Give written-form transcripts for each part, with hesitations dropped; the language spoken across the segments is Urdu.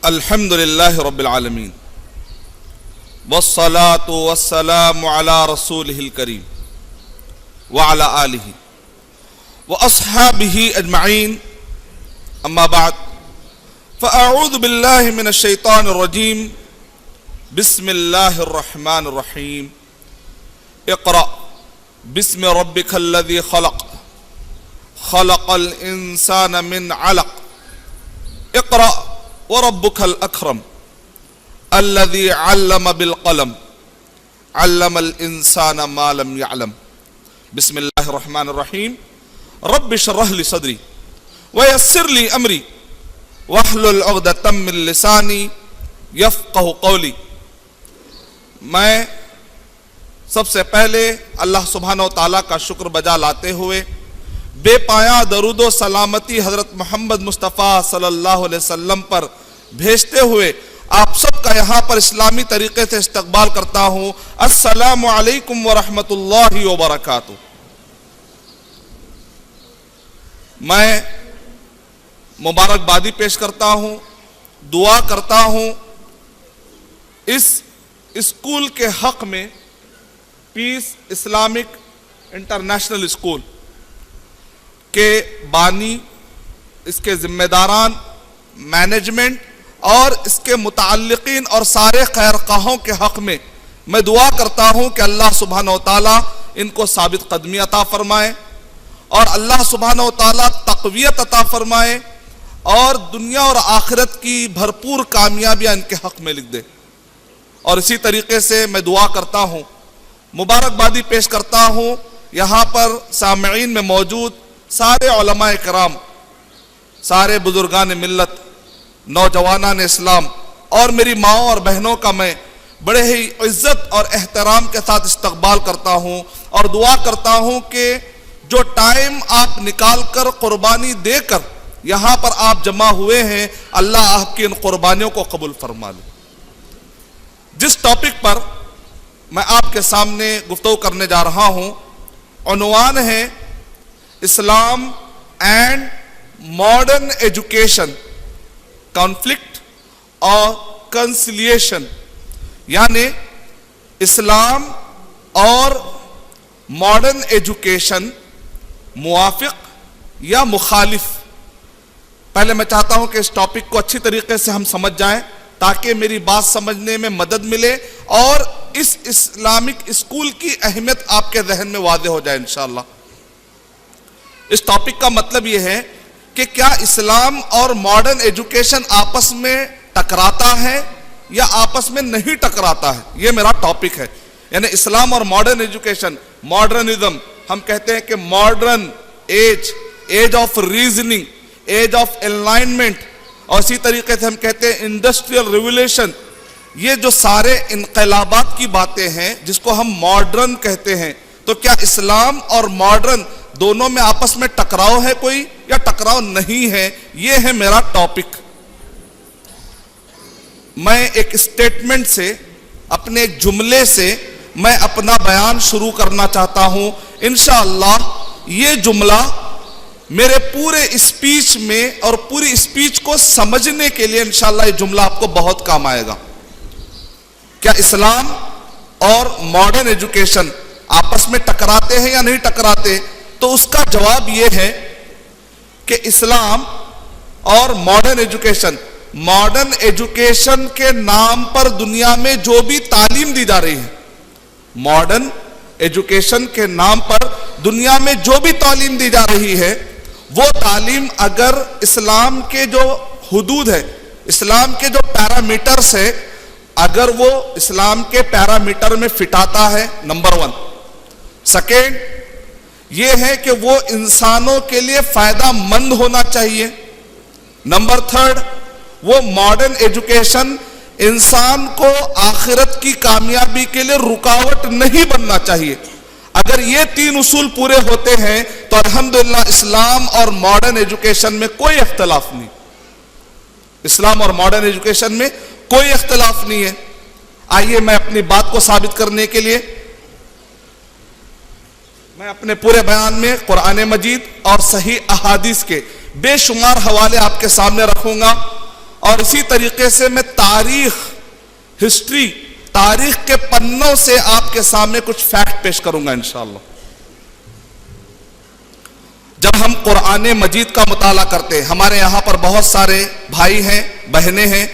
الحمد للہ رب العالمین والصلاة والسلام علی رسولہ الکریم وعلی آلہ واصحابہ اجمعین اما بعد فاعوذ باللہ من الشیطان الرجیم بسم اللہ الرحمن الرحیم اقرأ بسم ربک الذی خلق خلق الانسان من علق اقرأ وربك الأكرم الذي علم بالقلم علم الإنسان ما لم يعلم بسم الله الرحمن الرحيم رب اشرح لي صدري ويسر لي أمري واحلل عقدة من لساني يفقه قولي. میں سب سے پہلے اللہ سبحانہ و تعالیٰ کا شکر بجا لاتے ہوئے بے پایا درود و سلامتی حضرت محمد مصطفیٰ صلی اللہ علیہ وسلم پر بھیجتے ہوئے آپ سب کا یہاں پر اسلامی طریقے سے استقبال کرتا ہوں. السلام علیکم ورحمۃ اللہ وبرکاتہ. میں مبارکبادی پیش کرتا ہوں، دعا کرتا ہوں اس اسکول کے حق میں، پیس اسلامک انٹرنیشنل اسکول کے بانی، اس کے ذمہ داران، مینجمنٹ اور اس کے متعلقین اور سارے خیر خواہوں کے حق میں میں دعا کرتا ہوں کہ اللہ سبحانہ و تعالیٰ ان کو ثابت قدمی عطا فرمائے اور اللہ سبحانہ و تعالیٰ تقویت عطا فرمائے اور دنیا اور آخرت کی بھرپور کامیابیاں ان کے حق میں لکھ دے. اور اسی طریقے سے میں دعا کرتا ہوں، مبارکبادی پیش کرتا ہوں یہاں پر سامعین میں موجود سارے علماء کرام، سارے بزرگان ملت، نوجوانان اسلام اور میری ماؤں اور بہنوں کا میں بڑے ہی عزت اور احترام کے ساتھ استقبال کرتا ہوں اور دعا کرتا ہوں کہ جو ٹائم آپ نکال کر قربانی دے کر یہاں پر آپ جمع ہوئے ہیں، اللہ آپ کی ان قربانیوں کو قبول فرما لے. جس ٹاپک پر میں آپ کے سامنے گفتگو کرنے جا رہا ہوں، عنوان ہے اسلام اینڈ ماڈرن ایجوکیشن، کانفلکٹ اور کنسیلیشن، یعنی اسلام اور ماڈرن ایجوکیشن موافق یا مخالف. پہلے میں چاہتا ہوں کہ اس ٹاپک کو اچھی طریقے سے ہم سمجھ جائیں تاکہ میری بات سمجھنے میں مدد ملے اور اس اسلامک اسکول کی اہمیت آپ کے ذہن میں واضح ہو جائے انشاءاللہ. اس ٹاپک کا مطلب یہ ہے کہ کیا اسلام اور ماڈرن ایجوکیشن آپس میں ٹکراتا ہے یا آپس میں نہیں ٹکراتا ہے، یہ میرا ٹاپک ہے. یعنی اسلام اور ماڈرن ایجوکیشن، ماڈرنزم ہم کہتے ہیں کہ modern age of reasoning, age of enlightenment, اور اسی طریقے سے ہم کہتے ہیں انڈسٹریل ریولیوشن. یہ جو سارے انقلابات کی باتیں ہیں جس کو ہم ماڈرن کہتے ہیں، تو کیا اسلام اور ماڈرن دونوں میں آپس میں ٹکراؤ ہے کوئی یا ٹکراؤ نہیں ہے؟ یہ ہے میرا ٹاپک. میں ایک اسٹیٹمنٹ سے، اپنے ایک جملے سے میں اپنا بیان شروع کرنا چاہتا ہوں. انشاءاللہ یہ جملہ میرے پورے اسپیچ میں اور پوری اسپیچ کو سمجھنے کے لیے انشاءاللہ یہ جملہ آپ کو بہت کام آئے گا. کیا اسلام اور ماڈرن ایجوکیشن آپس میں ٹکراتے ہیں یا نہیں ٹکراتے؟ تو اس کا جواب یہ ہے کہ اسلام اور ماڈرن ایجوکیشن کے نام پر دنیا میں جو بھی تعلیم دی جا رہی ہے، ماڈرن ایجوکیشن کے نام پر دنیا میں جو بھی تعلیم دی جا رہی ہے، وہ تعلیم اگر اسلام کے جو حدود ہے، اسلام کے جو پیرامیٹرز ہے، اگر وہ اسلام کے پیرامیٹر میں فٹ آتا ہے، نمبر 1. سیکنڈ یہ ہے کہ وہ انسانوں کے لیے فائدہ مند ہونا چاہیے. نمبر 3 وہ ماڈرن ایجوکیشن انسان کو آخرت کی کامیابی کے لیے رکاوٹ نہیں بننا چاہیے. اگر یہ 3 اصول پورے ہوتے ہیں تو الحمدللہ اسلام اور ماڈرن ایجوکیشن میں کوئی اختلاف نہیں. اسلام اور ماڈرن ایجوکیشن میں کوئی اختلاف نہیں ہے. آئیے میں اپنی بات کو ثابت کرنے کے لیے میں اپنے پورے بیان میں قرآن مجید اور صحیح احادیث کے بے شمار حوالے آپ کے سامنے رکھوں گا اور اسی طریقے سے میں ہسٹری تاریخ کے پنوں سے آپ کے سامنے کچھ فیکٹ پیش کروں گا انشاءاللہ۔ جب ہم قرآن مجید کا مطالعہ کرتے ہیں، ہمارے یہاں پر بہت سارے بھائی ہیں، بہنیں ہیں،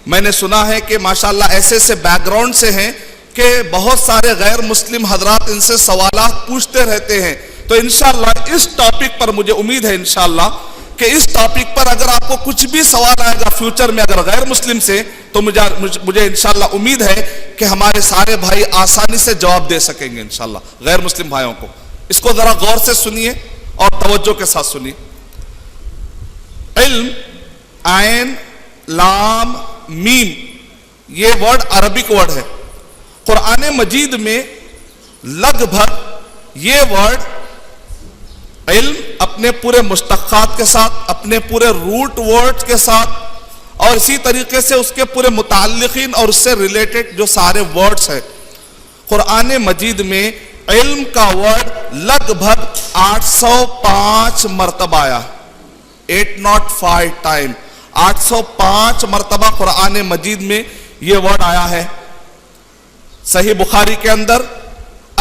میں نے سنا ہے کہ ماشاءاللہ ایسے بیک گراؤنڈ سے ہیں کہ بہت سارے غیر مسلم حضرات ان سے سوالات پوچھتے رہتے ہیں۔ تو انشاءاللہ اس ٹاپک پر مجھے امید ہے انشاءاللہ کہ اس ٹاپک پر اگر آپ کو کچھ بھی سوال آئے گا فیوچر میں اگر غیر مسلم سے، تو مجھے انشاءاللہ امید ہے کہ ہمارے سارے بھائی آسانی سے جواب دے سکیں گے انشاءاللہ غیر مسلم بھائیوں کو۔ اس کو ذرا غور سے سنیے اور توجہ کے ساتھ سنیے۔ علم، عین لام میم، یہ ورڈ عربک ورڈ ہے۔ قرآن مجید میں لگ بھگ یہ ورڈ علم اپنے پورے مشتقات کے ساتھ، اپنے پورے روٹ ورڈ کے ساتھ، اور اسی طریقے سے اس کے پورے متعلقین اور اس سے ریلیٹڈ جو سارے ورڈز ہیں، قرآن مجید میں علم کا ورڈ لگ بھگ 805 مرتبہ آیا، 805 ٹائم، 805 مرتبہ قرآن مجید میں یہ ورڈ آیا ہے۔ صحیح بخاری کے اندر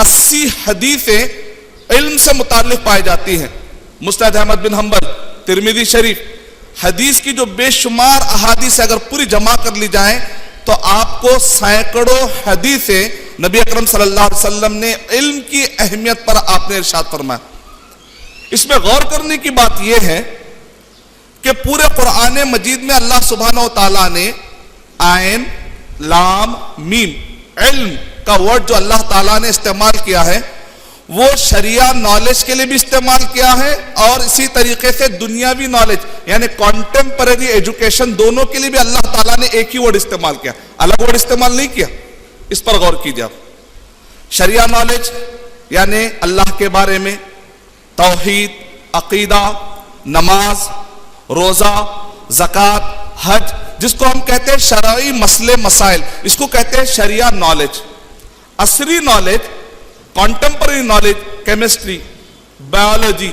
80 حدیثیں علم سے متعلق پائی جاتی ہیں۔ مسند احمد بن حنبل، ترمذی شریف، حدیث کی جو بے شمار احادیث اگر پوری جمع کر لی جائیں تو آپ کو سینکڑوں حدیثیں نبی اکرم صلی اللہ علیہ وسلم نے علم کی اہمیت پر آپ نے ارشاد فرمایا۔ اس میں غور کرنے کی بات یہ ہے کہ پورے قرآن مجید میں اللہ سبحانہ و تعالیٰ نے عین لام میم علم کا ورڈ جو اللہ تعالیٰ نے استعمال کیا ہے وہ شریعہ نالج کے لیے بھی استعمال کیا ہے، اور اسی طریقے سے دنیاوی نالج یعنی کانٹمپرری ایجوکیشن دونوں کے لیے بھی اللہ تعالیٰ نے ایک ہی ورڈ استعمال کیا، الگ ورڈ استعمال نہیں کیا۔ اس پر غور کیجیے آپ۔ شریعہ نالج یعنی اللہ کے بارے میں، توحید، عقیدہ، نماز، روزہ، زکوٰۃ، حج، جس کو ہم کہتے ہیں شرعی مسئلے مسائل، اس کو کہتے ہیں شریعہ نالج۔ عصری knowledge, contemporary knowledge, chemistry, biology,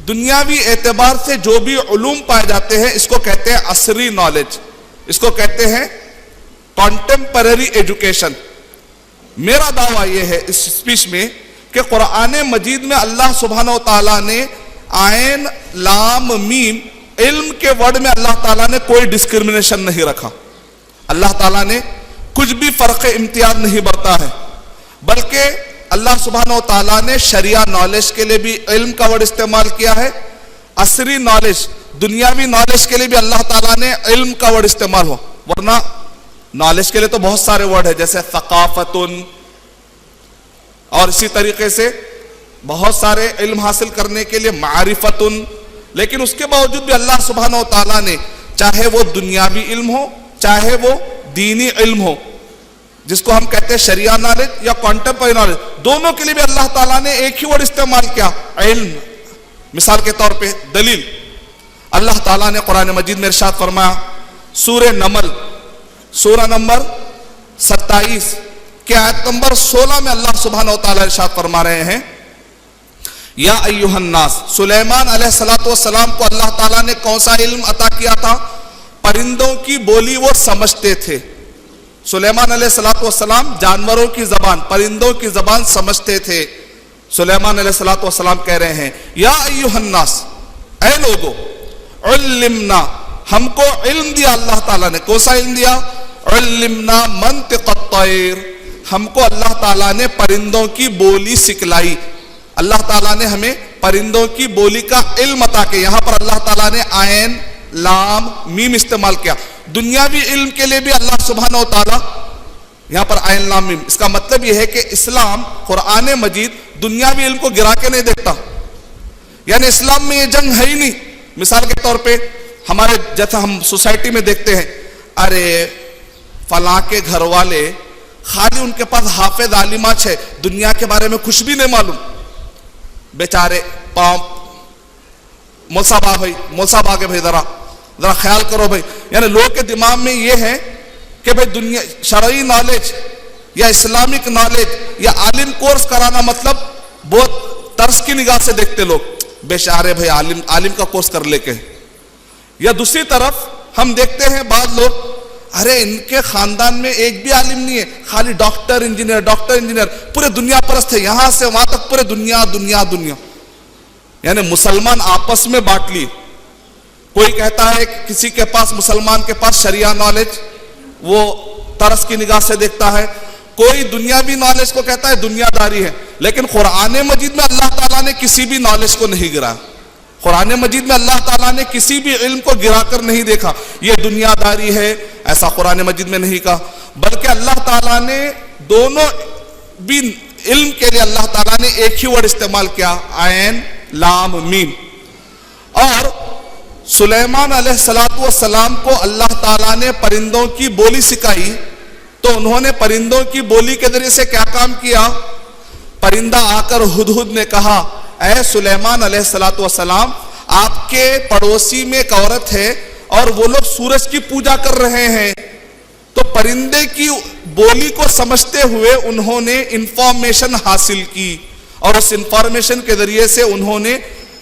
دنیاوی اعتبار سے جو بھی علوم پائے جاتے ہیں اس کو کہتے ہیں عصری نالج، اس کو کہتے ہیں کانٹمپرری ایجوکیشن۔ میرا دعویٰ یہ ہے اس اسپیچ میں کہ قرآن مجید میں اللہ سبحانہ و تعالیٰ نے عین لام میم علم کے ورڈ میں اللہ تعالیٰ نے کوئی ڈسکرمنیشن نہیں رکھا، اللہ تعالیٰ نے کچھ بھی فرق امتیاز نہیں برتا ہے، بلکہ اللہ سبحانہ و تعالیٰ نے شریعہ نالج کے لیے بھی علم کا ورڈ استعمال کیا ہے، عصری نالج دنیاوی نالج کے لیے بھی اللہ تعالیٰ نے علم کا ورڈ استعمال ہو۔ ورنہ نالج کے لیے تو بہت سارے ورڈ ہیں جیسے ثقافت، اور اسی طریقے سے بہت سارے علم حاصل کرنے کے لیے معرفت، لیکن اس کے باوجود بھی اللہ سبحانہ و تعالیٰ نے چاہے وہ دنیاوی علم ہو چاہے وہ دینی علم ہو، جس کو ہم کہتے ہیں شریعہ نالج یا کانٹمپرری نالج، دونوں کے لیے بھی اللہ تعالیٰ نے ایک ہی ورڈ استعمال کیا، علم۔ مثال کے طور پہ دلیل، اللہ تعالیٰ نے قرآن مجید میں ارشاد فرمایا سورہ نمل سورہ نمبر 27 کے آیت نمبر 16 میں اللہ سبحانہ و تعالیٰ ارشاد فرما رہے ہیں، یا ایہا الناس، سلیمان علیہ السلام کو اللہ تعالیٰ نے کون سا علم عطا کیا تھا؟ پرندوں کی بولی وہ سمجھتے تھے۔ سلیمان علیہ السلام جانوروں کی زبان، پرندوں کی زبان سمجھتے تھے۔ سلیمان علیہ السلام کہہ رہے ہیں یا ایہا الناس، اے لوگو، علمنا، ہم کو علم دیا اللہ تعالیٰ نے۔ کون سا علم دیا؟ علمنا منطق الطیر، ہم کو اللہ تعالیٰ نے پرندوں کی بولی سکھلائی، اللہ تعالیٰ نے ہمیں پرندوں کی بولی کا علم عطا کیا۔ یہاں پر اللہ تعالیٰ نے عین لام میم استعمال کیا۔ دنیاوی علم کے لیے بھی اللہ سبحانہ و تعالیٰ یہاں پر عین لام میم، اس کا مطلب یہ ہے کہ اسلام قرآن مجید دنیاوی علم کو گرا کے نہیں دیکھتا، یعنی اسلام میں یہ جنگ ہے ہی نہیں۔ مثال کے طور پہ ہمارے جیسا ہم سوسائٹی میں دیکھتے ہیں، ارے فلاں کے گھر والے خالی ان کے پاس حافظ عالمات ہے، دنیا کے بارے میں کچھ بھی نہیں معلوم، بیچارے پاؤں موسیٰ آگے بھائی ذرا خیال کرو بھائی۔ یعنی لوگ کے دماغ میں یہ ہے کہ بھائی دنیا شرعی نالج یا اسلامک نالج یا عالم کورس کرانا مطلب بہت ترس کی نگاہ سے دیکھتے لوگ، بیچارے بھائی عالم کا کورس کر لے کے۔ یا دوسری طرف ہم دیکھتے ہیں بعض لوگ، ارے ان کے خاندان میں ایک بھی عالم نہیں ہے، خالی ڈاکٹر انجینئر، پورے دنیا پرست ہے، یہاں سے وہاں تک پورے دنیا دنیا دنیا، یعنی مسلمان آپس میں بانٹ لی. کوئی کہتا ہے کسی کے پاس، مسلمان کے پاس شریعہ نالج وہ ترس کی نگاہ سے دیکھتا ہے، کوئی دنیاوی نالج کو کہتا ہے دنیا داری ہے. لیکن قرآن مجید میں اللہ تعالیٰ نے کسی بھی نالج کو نہیں گرا. قرآن مجید میں اللہ تعالیٰ نے کسی بھی علم کو گرا کر نہیں دیکھا یہ دنیا داری ہے، ایسا قرآن مجید میں نہیں کہا. بلکہ اللہ تعالیٰ نے دونوں بھی علم کے لیے اللہ تعالیٰ نے ایک ہی ورڈ استعمال کیا، عین لام میم. اور سلیمان علیہ السلام کو اللہ تعالیٰ نے پرندوں کی بولی سکھائی، تو انہوں نے پرندوں کی بولی کے ذریعے سے کیا کام کیا؟ پرندہ آ کر ہدہد نے کہا، اے سلیمان علیہ السلام، آپ کے پڑوسی میں ایک عورت ہے اور وہ لوگ سورج کی پوجا کر رہے ہیں. تو پرندے کی بولی کو سمجھتے ہوئے انہوں نے انفارمیشن حاصل کی، اور اس انفارمیشن کے ذریعے سے انہوں نے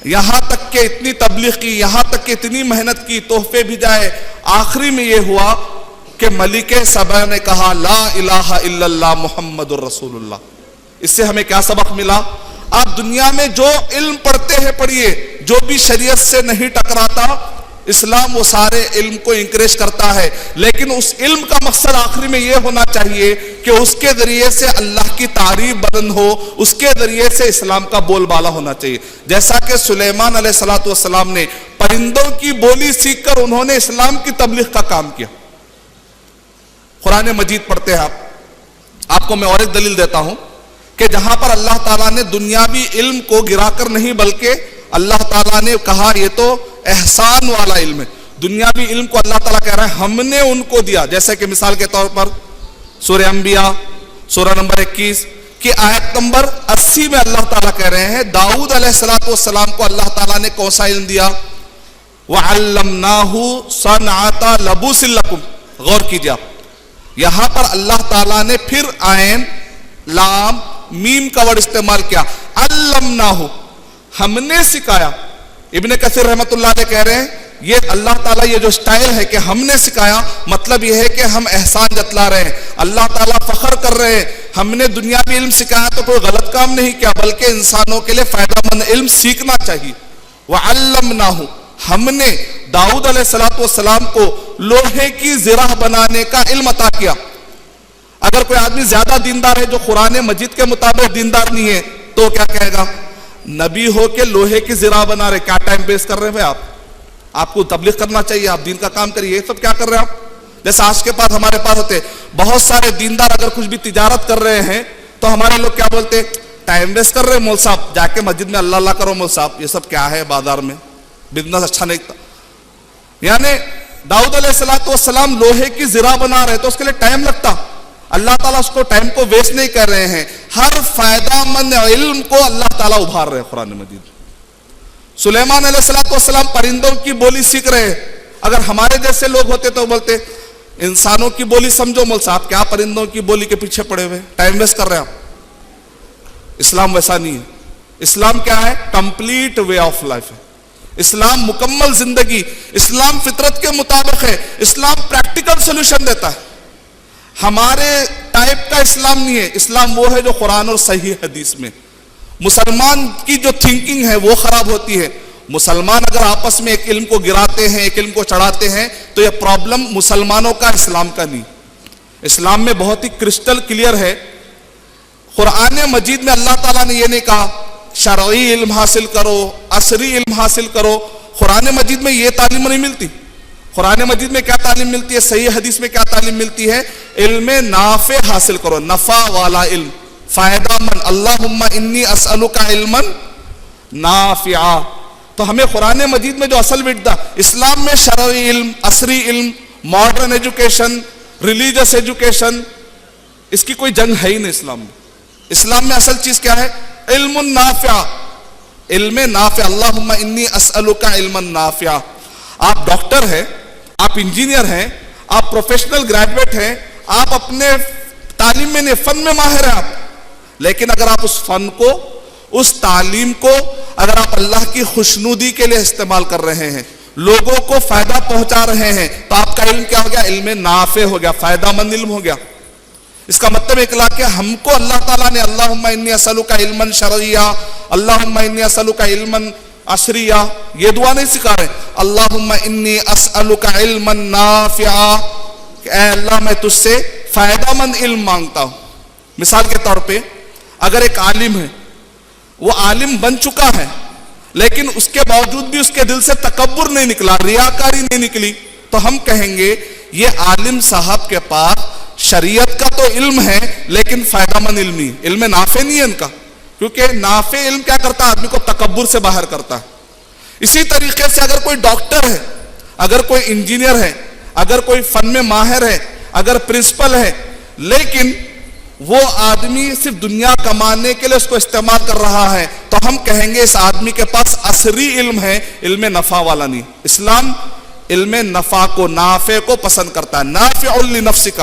یہاں تک کہ اتنی تبلیغ کی، یہاں تک کہ اتنی محنت کی، تحفے بھیجائے. آخری میں یہ ہوا کہ ملک سبا نے کہا لا الہ الا اللہ محمد الرسول اللہ. اس سے ہمیں کیا سبق ملا؟ آپ دنیا میں جو علم پڑھتے ہیں پڑھیے، جو بھی شریعت سے نہیں ٹکراتا، اسلام وہ سارے علم کو انکریج کرتا ہے، لیکن اس علم کا مقصد آخری میں یہ ہونا چاہیے کہ اس کے ذریعے سے اللہ کی تعریف بلند ہو، اس کے ذریعے سے اسلام کا بول بالا ہونا چاہیے. جیسا کہ سلیمان علیہ السلام نے پرندوں کی بولی سیکھ کر انہوں نے اسلام کی تبلیغ کا کام کیا. قرآن مجید پڑھتے ہیں آپ کو میں اور ایک دلیل دیتا ہوں کہ جہاں پر اللہ تعالیٰ نے دنیاوی علم کو گرا کر نہیں، بلکہ اللہ تعالیٰ نے کہا یہ تو احسان والا علم ہے. دنیاوی علم کو اللہ تعالیٰ کہہ رہا ہے ہم نے ان کو دیا. جیسے کہ مثال کے طور پر سورہ انبیاء سورہ نمبر 21 کی آیت نمبر 80 میں اللہ تعالیٰ کہہ رہے ہیں داؤد علیہ السلام کو اللہ تعالیٰ نے کون سا علم دیا؟ وَعَلَّمْنَاهُ صَنْعَةَ لَبُوسٍ لَكُمْ. غور کیجئے آپ، یہاں پر اللہ تعالیٰ نے پھر عین لام میم کا ورڈ استعمال کیا، علمناہ، ہم نے سکھایا. ابن کثیر رحمت اللہ علیہ کہہ رہے ہیں یہ اللہ تعالیٰ یہ جو سٹائل ہے کہ ہم نے سکھایا، مطلب یہ ہے کہ ہم احسان جتلا رہے ہیں، اللہ تعالیٰ فخر کر رہے ہیں ہم نے دنیاوی علم سکھایا تو کوئی غلط کام نہیں کیا، بلکہ انسانوں کے لیے فائدہ مند علم سیکھنا چاہیے. وَعَلَّمْنَاهُ، ہم نے داؤد علیہ السلام کو لوہے کی زرہ بنانے کا علم عطا کیا. اگر کوئی آدمی زیادہ دیندار ہے جو قرآن مجید کے مطابق دیندار نہیں ہے تو کیا کہے گا؟ نبی ہو کے لوہے کی زرہ بنا رہے، کیا ٹائم ویسٹ کر رہے ہیں آپ کو تبلیغ کرنا چاہیے، آپ دین کا کام کریے. یہ سب کیا کر رہے ہیں آپ؟ جیسے آج کے پاس ہمارے پاس ہوتے بہت سارے دیندار اگر کچھ بھی تجارت کر رہے ہیں تو ہمارے لوگ کیا بولتے؟ ٹائم ویسٹ کر رہے ہیں مول صاحب، جا کے مسجد میں اللہ اللہ کرو مول صاحب. یہ سب کیا ہے؟ بازار میں بزنس اچھا نہیں تھا. یعنی داؤد علیہ السلام لوہے کی زرہ بنا رہے تو اس کے لیے ٹائم لگتا. اللہ تعالیٰ اس کو ٹائم کو ویسٹ نہیں کر رہے ہیں، ہر فائدہ مند علم کو اللہ تعالیٰ ابھار رہے ہیں قرآن مجید. سلیمان علیہ السلام پرندوں کی بولی سیکھ رہے ہیں. اگر ہمارے جیسے لوگ ہوتے تو بولتے انسانوں کی بولی سمجھو مول صاحب، کیا پرندوں کی بولی کے پیچھے پڑے ہوئے ٹائم ویسٹ کر رہے ہیں آپ. اسلام ویسا نہیں ہے. اسلام کیا ہے؟ کمپلیٹ وے آف لائف ہے. اسلام مکمل زندگی، اسلام فطرت کے مطابق ہے، اسلام پریکٹیکل سولوشن دیتا ہے. ہمارے ٹائپ کا اسلام نہیں ہے. اسلام وہ ہے جو قرآن اور صحیح حدیث میں. مسلمان کی جو تھنکنگ ہے وہ خراب ہوتی ہے. مسلمان اگر آپس میں ایک علم کو گراتے ہیں، ایک علم کو چڑھاتے ہیں تو یہ پرابلم مسلمانوں کا، اسلام کا نہیں. اسلام میں بہت ہی کرسٹل کلیئر ہے. قرآن مجید میں اللہ تعالیٰ نے یہ نہیں کہا شرعی علم حاصل کرو، عصری علم حاصل کرو. قرآن مجید میں یہ تعلیم نہیں ملتی. قرآن مجید میں کیا تعلیم ملتی ہے؟ صحیح حدیث میں کیا تعلیم ملتی ہے؟ علم نافع حاصل کرو، نفع والا علم، فائدہ مند. اللہم انی اسألک علما نافعا. تو ہمیں قرآن مجید میں جو اصل وجدہ اسلام میں شرعی علم، عصری علم، ماڈرن ایجوکیشن، ریلیجس ایجوکیشن، اس کی کوئی جنگ ہے ہی نہیں اسلام میں. اسلام میں اصل چیز کیا ہے؟ علم نافع. علم نافع. اللہم انی اسألک علما نافعا. آپ ڈاکٹر ہیں، آپ انجینئر ہیں، آپ پروفیشنل گریجویٹ ہیں، آپ اپنے تعلیم میں فن میں ماہر ہیں آپ، لیکن اگر آپ اس فن کو، اس تعلیم کو اگر آپ اللہ کی خوشنودی کے لیے استعمال کر رہے ہیں، لوگوں کو فائدہ پہنچا رہے ہیں، تو آپ کا علم کیا ہو گیا؟ علم نافع ہو گیا، فائدہ مند علم ہو گیا۔ اس کا مطلب اخلاق ہے ہم کو اللہ تعالیٰ نے اللہم انی اسألک علما شرعیا، اللہم انی اسألک علما عصریا، یہ دعا نہیں سکھا رہے، اللہم انی اسألک علما نافعا، کہ اے اللہ میں تجھ سے فائدہ مند علم مانگتا ہوں۔ مثال کے طور پہ اگر ایک عالم ہے، وہ عالم بن چکا ہے، لیکن اس کے باوجود بھی اس کے دل سے تکبر نہیں نکلا، ریاکاری نہیں نکلی، تو ہم کہیں گے یہ عالم صاحب کے پاس شریعت کا تو علم ہے لیکن فائدہ مند علم نہیں، علم نافع نہیں ہے ان کا، کیونکہ نافع علم کیا کرتا ہے؟ آدمی کو تکبر سے باہر کرتا ہے۔ اسی طریقے سے اگر کوئی ڈاکٹر ہے، اگر کوئی انجینئر ہے، اگر کوئی فن میں ماہر ہے، اگر پرنسپل ہے، لیکن وہ آدمی صرف دنیا کمانے کے لیے اس کو استعمال کر رہا ہے، تو ہم کہیں گے اس آدمی کے پاس عصری علم ہے، علم نفع والا نہیں۔ اسلام علم نفع کو، نافع کو پسند کرتا ہے، نافع لنفسک،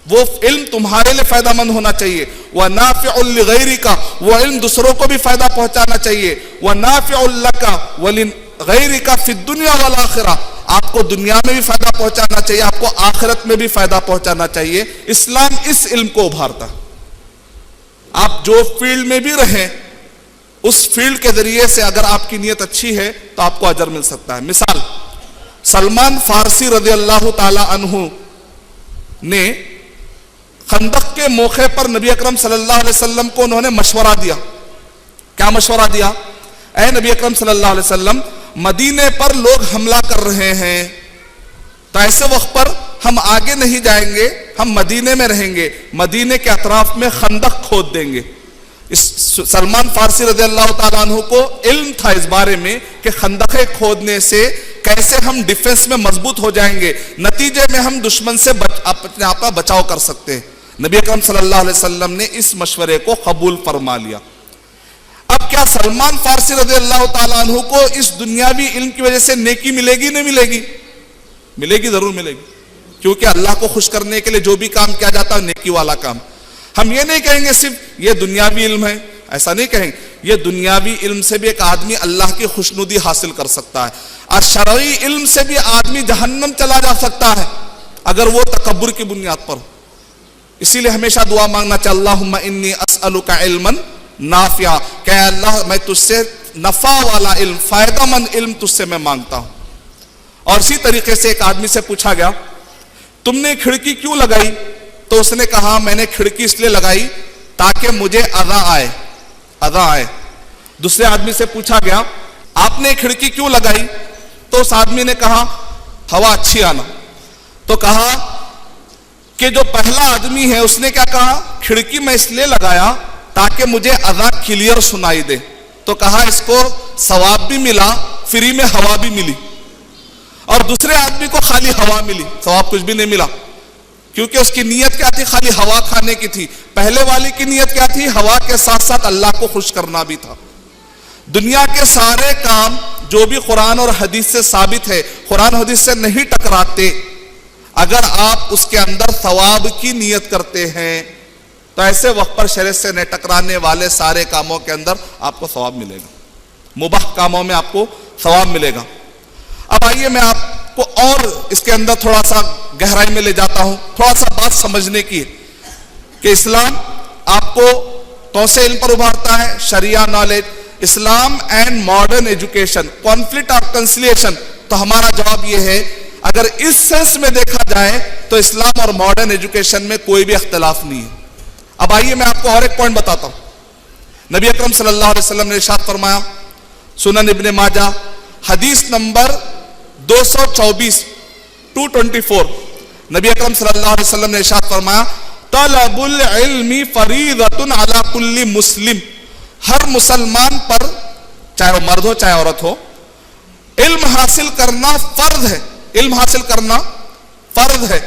وہ علم تمہارے لیے فائدہ مند ہونا چاہیے، وَنَافِعُ لِغَيْرِكَ، وہ علم دوسروں کو بھی فائدہ پہنچانا چاہیے، وَنَافِعُ لَكَ وَلِغَيْرِكَ فِي الدُّنْيَا وَالْآخِرَةِ، آپ کو دنیا میں بھی فائدہ پہنچانا چاہیے، آپ کو آخرت میں بھی فائدہ پہنچانا چاہیے۔ اسلام اس علم کو ابھارتا ہے۔ آپ جو فیلڈ میں بھی رہیں، اس فیلڈ کے ذریعے سے اگر آپ کی نیت اچھی ہے تو آپ کو اجر مل سکتا ہے۔ مثال، سلمان فارسی رضی اللہ تعالی عنہ نے خندق کے موقع پر نبی اکرم صلی اللہ علیہ وسلم کو انہوں نے مشورہ دیا۔ کیا مشورہ دیا؟ اے نبی اکرم صلی اللہ علیہ وسلم، مدینے پر لوگ حملہ کر رہے ہیں، تو ایسے وقت پر ہم آگے نہیں جائیں گے، ہم مدینے میں رہیں گے، مدینے کے اطراف میں خندق کھود دیں گے۔ سلمان فارسی رضی اللہ تعالیٰ عنہ کو علم تھا اس بارے میں کہ خندقیں کھودنے سے کیسے ہم ڈیفنس میں مضبوط ہو جائیں گے، نتیجے میں ہم دشمن سے اپنے آپ کا بچاؤ کر سکتے ہیں۔ نبی اکرم صلی اللہ علیہ وسلم نے اس مشورے کو قبول فرما لیا۔ اب کیا سلمان فارسی رضی اللہ تعالیٰ عنہ کو اس دنیاوی علم کی وجہ سے نیکی ملے گی؟ نہیں ملے گی؟ ملے گی، ضرور ملے گی، کیونکہ اللہ کو خوش کرنے کے لیے جو بھی کام کیا جاتا ہے نیکی والا کام۔ ہم یہ نہیں کہیں گے صرف یہ دنیاوی علم ہے، ایسا نہیں کہیں گے، یہ دنیاوی علم سے بھی ایک آدمی اللہ کی خوشنودی حاصل کر سکتا ہے، اور شرعی علم سے بھی آدمی جہنم چلا جا سکتا ہے اگر وہ تکبر کی بنیاد پر ہو۔ اسی لیے ہمیشہ دعا مانگنا چاہیے، اللہم انی اسألک علما نافعا، کہ اللہ میں تجھ سے نفع والا علم، فائدہ مند علم تجھ سے میں مانگتا ہوں۔ اور اسی طریقے سے ایک آدمی سے پوچھا گیا، تم نے کھڑکی کیوں لگائی؟ تو اس نے کہا میں نے کھڑکی اس لیے لگائی تاکہ مجھے اذا آئے۔ دوسرے آدمی سے پوچھا گیا، آپ نے کھڑکی کیوں لگائی؟ تو اس آدمی نے کہا ہوا اچھی آنا۔ تو کہا کہ جو پہلا آدمی ہے اس نے کیا کہا؟ کھڑکی میں اس لیے لگایا تاکہ مجھے اذا کلیئر سنائی دے۔ تو کہا اس کو ثواب بھی ملا، فری میں ہوا بھی ملی۔ اور دوسرے آدمی کو خالی ہوا ملی، ثواب کچھ بھی نہیں ملا، کیونکہ اس کی نیت کیا تھی؟ خالی ہوا کھانے کی تھی۔ پہلے والی کی نیت کیا تھی؟ ہوا کے ساتھ ساتھ اللہ کو خوش کرنا بھی تھا۔ دنیا کے سارے کام جو بھی قرآن اور حدیث سے ثابت ہے، قرآن حدیث سے نہیں ٹکراتے، اگر آپ اس کے اندر ثواب کی نیت کرتے ہیں تو ایسے وقت پر شریعت سے نہ ٹکرانے والے سارے کاموں کے اندر آپ کو ثواب ملے گا، مباح کاموں میں آپ کو ثواب ملے گا۔ اب آئیے میں آپ کو اور اس کے اندر تھوڑا سا گہرائی میں لے جاتا ہوں، تھوڑا سا بات سمجھنے کی کہ اسلام آپ کو کون سے علم پر ابھارتا ہے؟ شریعہ نالج، اسلام اینڈ ماڈرن ایجوکیشن، کانفلکٹ اور کنسیلیشن۔ تو ہمارا جواب یہ ہے، اگر اس سینس میں دیکھا جائے تو اسلام اور ماڈرن ایجوکیشن میں کوئی بھی اختلاف نہیں ہے۔ اب آئیے میں آپ کو اور ایک پوائنٹ بتاتا ہوں۔ نبی اکرم صلی اللہ علیہ وسلم نے ارشاد فرمایا، سنن ابن ماجہ حدیث نمبر 224 نبی اکرم صلی اللہ علیہ وسلم نے ارشاد فرمایا، طلب العلم فریضۃ علی کل مسلم، ہر مسلمان پر چاہے وہ مرد ہو چاہے عورت ہو، علم حاصل کرنا فرض ہے، علم حاصل کرنا فرض ہے۔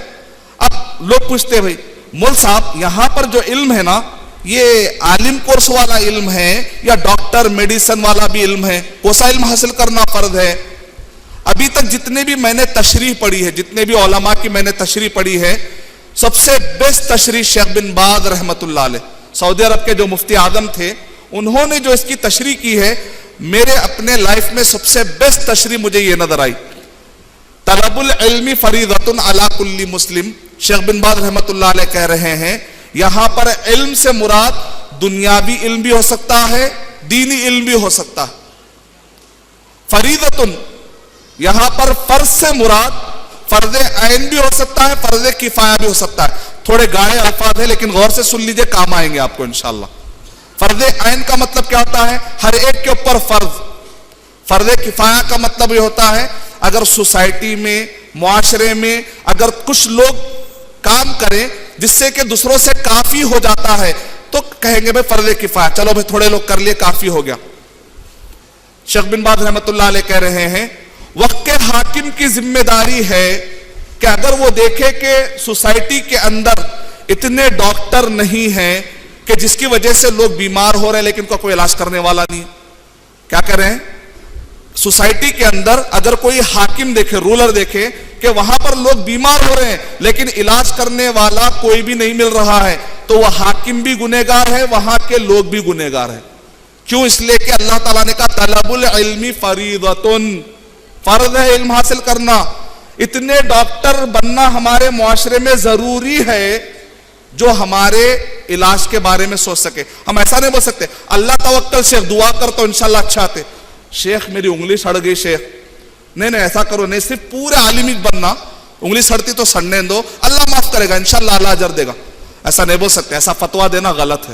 اب لوگ پوچھتے بھائی مول صاحب یہاں پر جو علم ہے نا، یہ عالم کورس والا علم ہے یا ڈاکٹر میڈیسن والا بھی علم ہے؟ کون سا علم حاصل کرنا فرض ہے؟ ابھی تک جتنے بھی میں نے تشریح پڑھی ہے، جتنے بھی علماء کی میں نے تشریح پڑھی ہے، سب سے بیسٹ تشریح شیخ بن باز رحمت اللہ علیہ، سعودی عرب کے جو مفتی اعظم تھے، انہوں نے جو اس کی تشریح کی ہے میرے اپنے لائف میں سب سے بیسٹ تشریح مجھے یہ نظر آئی. طلب العلم فریضۃ علی کل مسلم. شیخ بن باز رحمۃ اللہ علیہ کہہ رہے ہیں یہاں پر علم سے مراد دنیاوی علم بھی ہو سکتا ہے, دینی علم بھی ہو سکتا ہے. فریضۃ یہاں پر فرض سے مراد فرض عین بھی ہو سکتا ہے, فرض کفایہ بھی ہو سکتا ہے. تھوڑے گاڑے الفاظ ہیں لیکن غور سے سن لیجئے, کام آئیں گے آپ کو انشاءاللہ. فرض عین کا مطلب کیا ہوتا ہے؟ ہر ایک کے اوپر فرض. فرض کفایہ کا مطلب یہ ہوتا ہے اگر سوسائٹی میں, معاشرے میں اگر کچھ لوگ کام کریں جس سے کہ دوسروں سے کافی ہو جاتا ہے تو کہیں گے بھائی فرض کفایہ, چلو بھائی تھوڑے لوگ کر لیے کافی ہو گیا. شیخ بن باز رحمۃ اللہ علیہ کہہ رہے ہیں وقت کے حاکم کی ذمہ داری ہے کہ اگر وہ دیکھے کہ سوسائٹی کے اندر اتنے ڈاکٹر نہیں ہیں کہ جس کی وجہ سے لوگ بیمار ہو رہے ہیں لیکن ان کا کوئی علاج کرنے والا نہیں ہے, کیا کر رہے ہیں؟ سوسائٹی کے اندر اگر کوئی حاکم دیکھے, رولر دیکھے کہ وہاں پر لوگ بیمار ہو رہے ہیں لیکن علاج کرنے والا کوئی بھی نہیں مل رہا ہے تو وہ حاکم بھی گنہگار ہے, وہاں کے لوگ بھی گنہگار ہیں. کیوں؟ اس لیے کہ اللہ تعالیٰ نے کہا طلب العلم فریضۃ, فرض ہے علم حاصل کرنا. اتنے ڈاکٹر بننا ہمارے معاشرے میں ضروری ہے جو ہمارے علاج کے بارے میں سوچ سکے. ہم ایسا نہیں بول سکتے اللہ توکل شیخ دعا کر تو انشاءاللہ اچھا آتے. شیخ میری انگلی سڑ گئی شیخ, نہیں ایسا کرو نہیں, صرف پورے عالم ہی بننا, انگلی سڑتی تو سڑنے دو, اللہ معاف کرے گا انشاءاللہ, اللہ اجر دے گا. ایسا نہیں بول سکتے, ایسا فتویٰ دینا غلط ہے.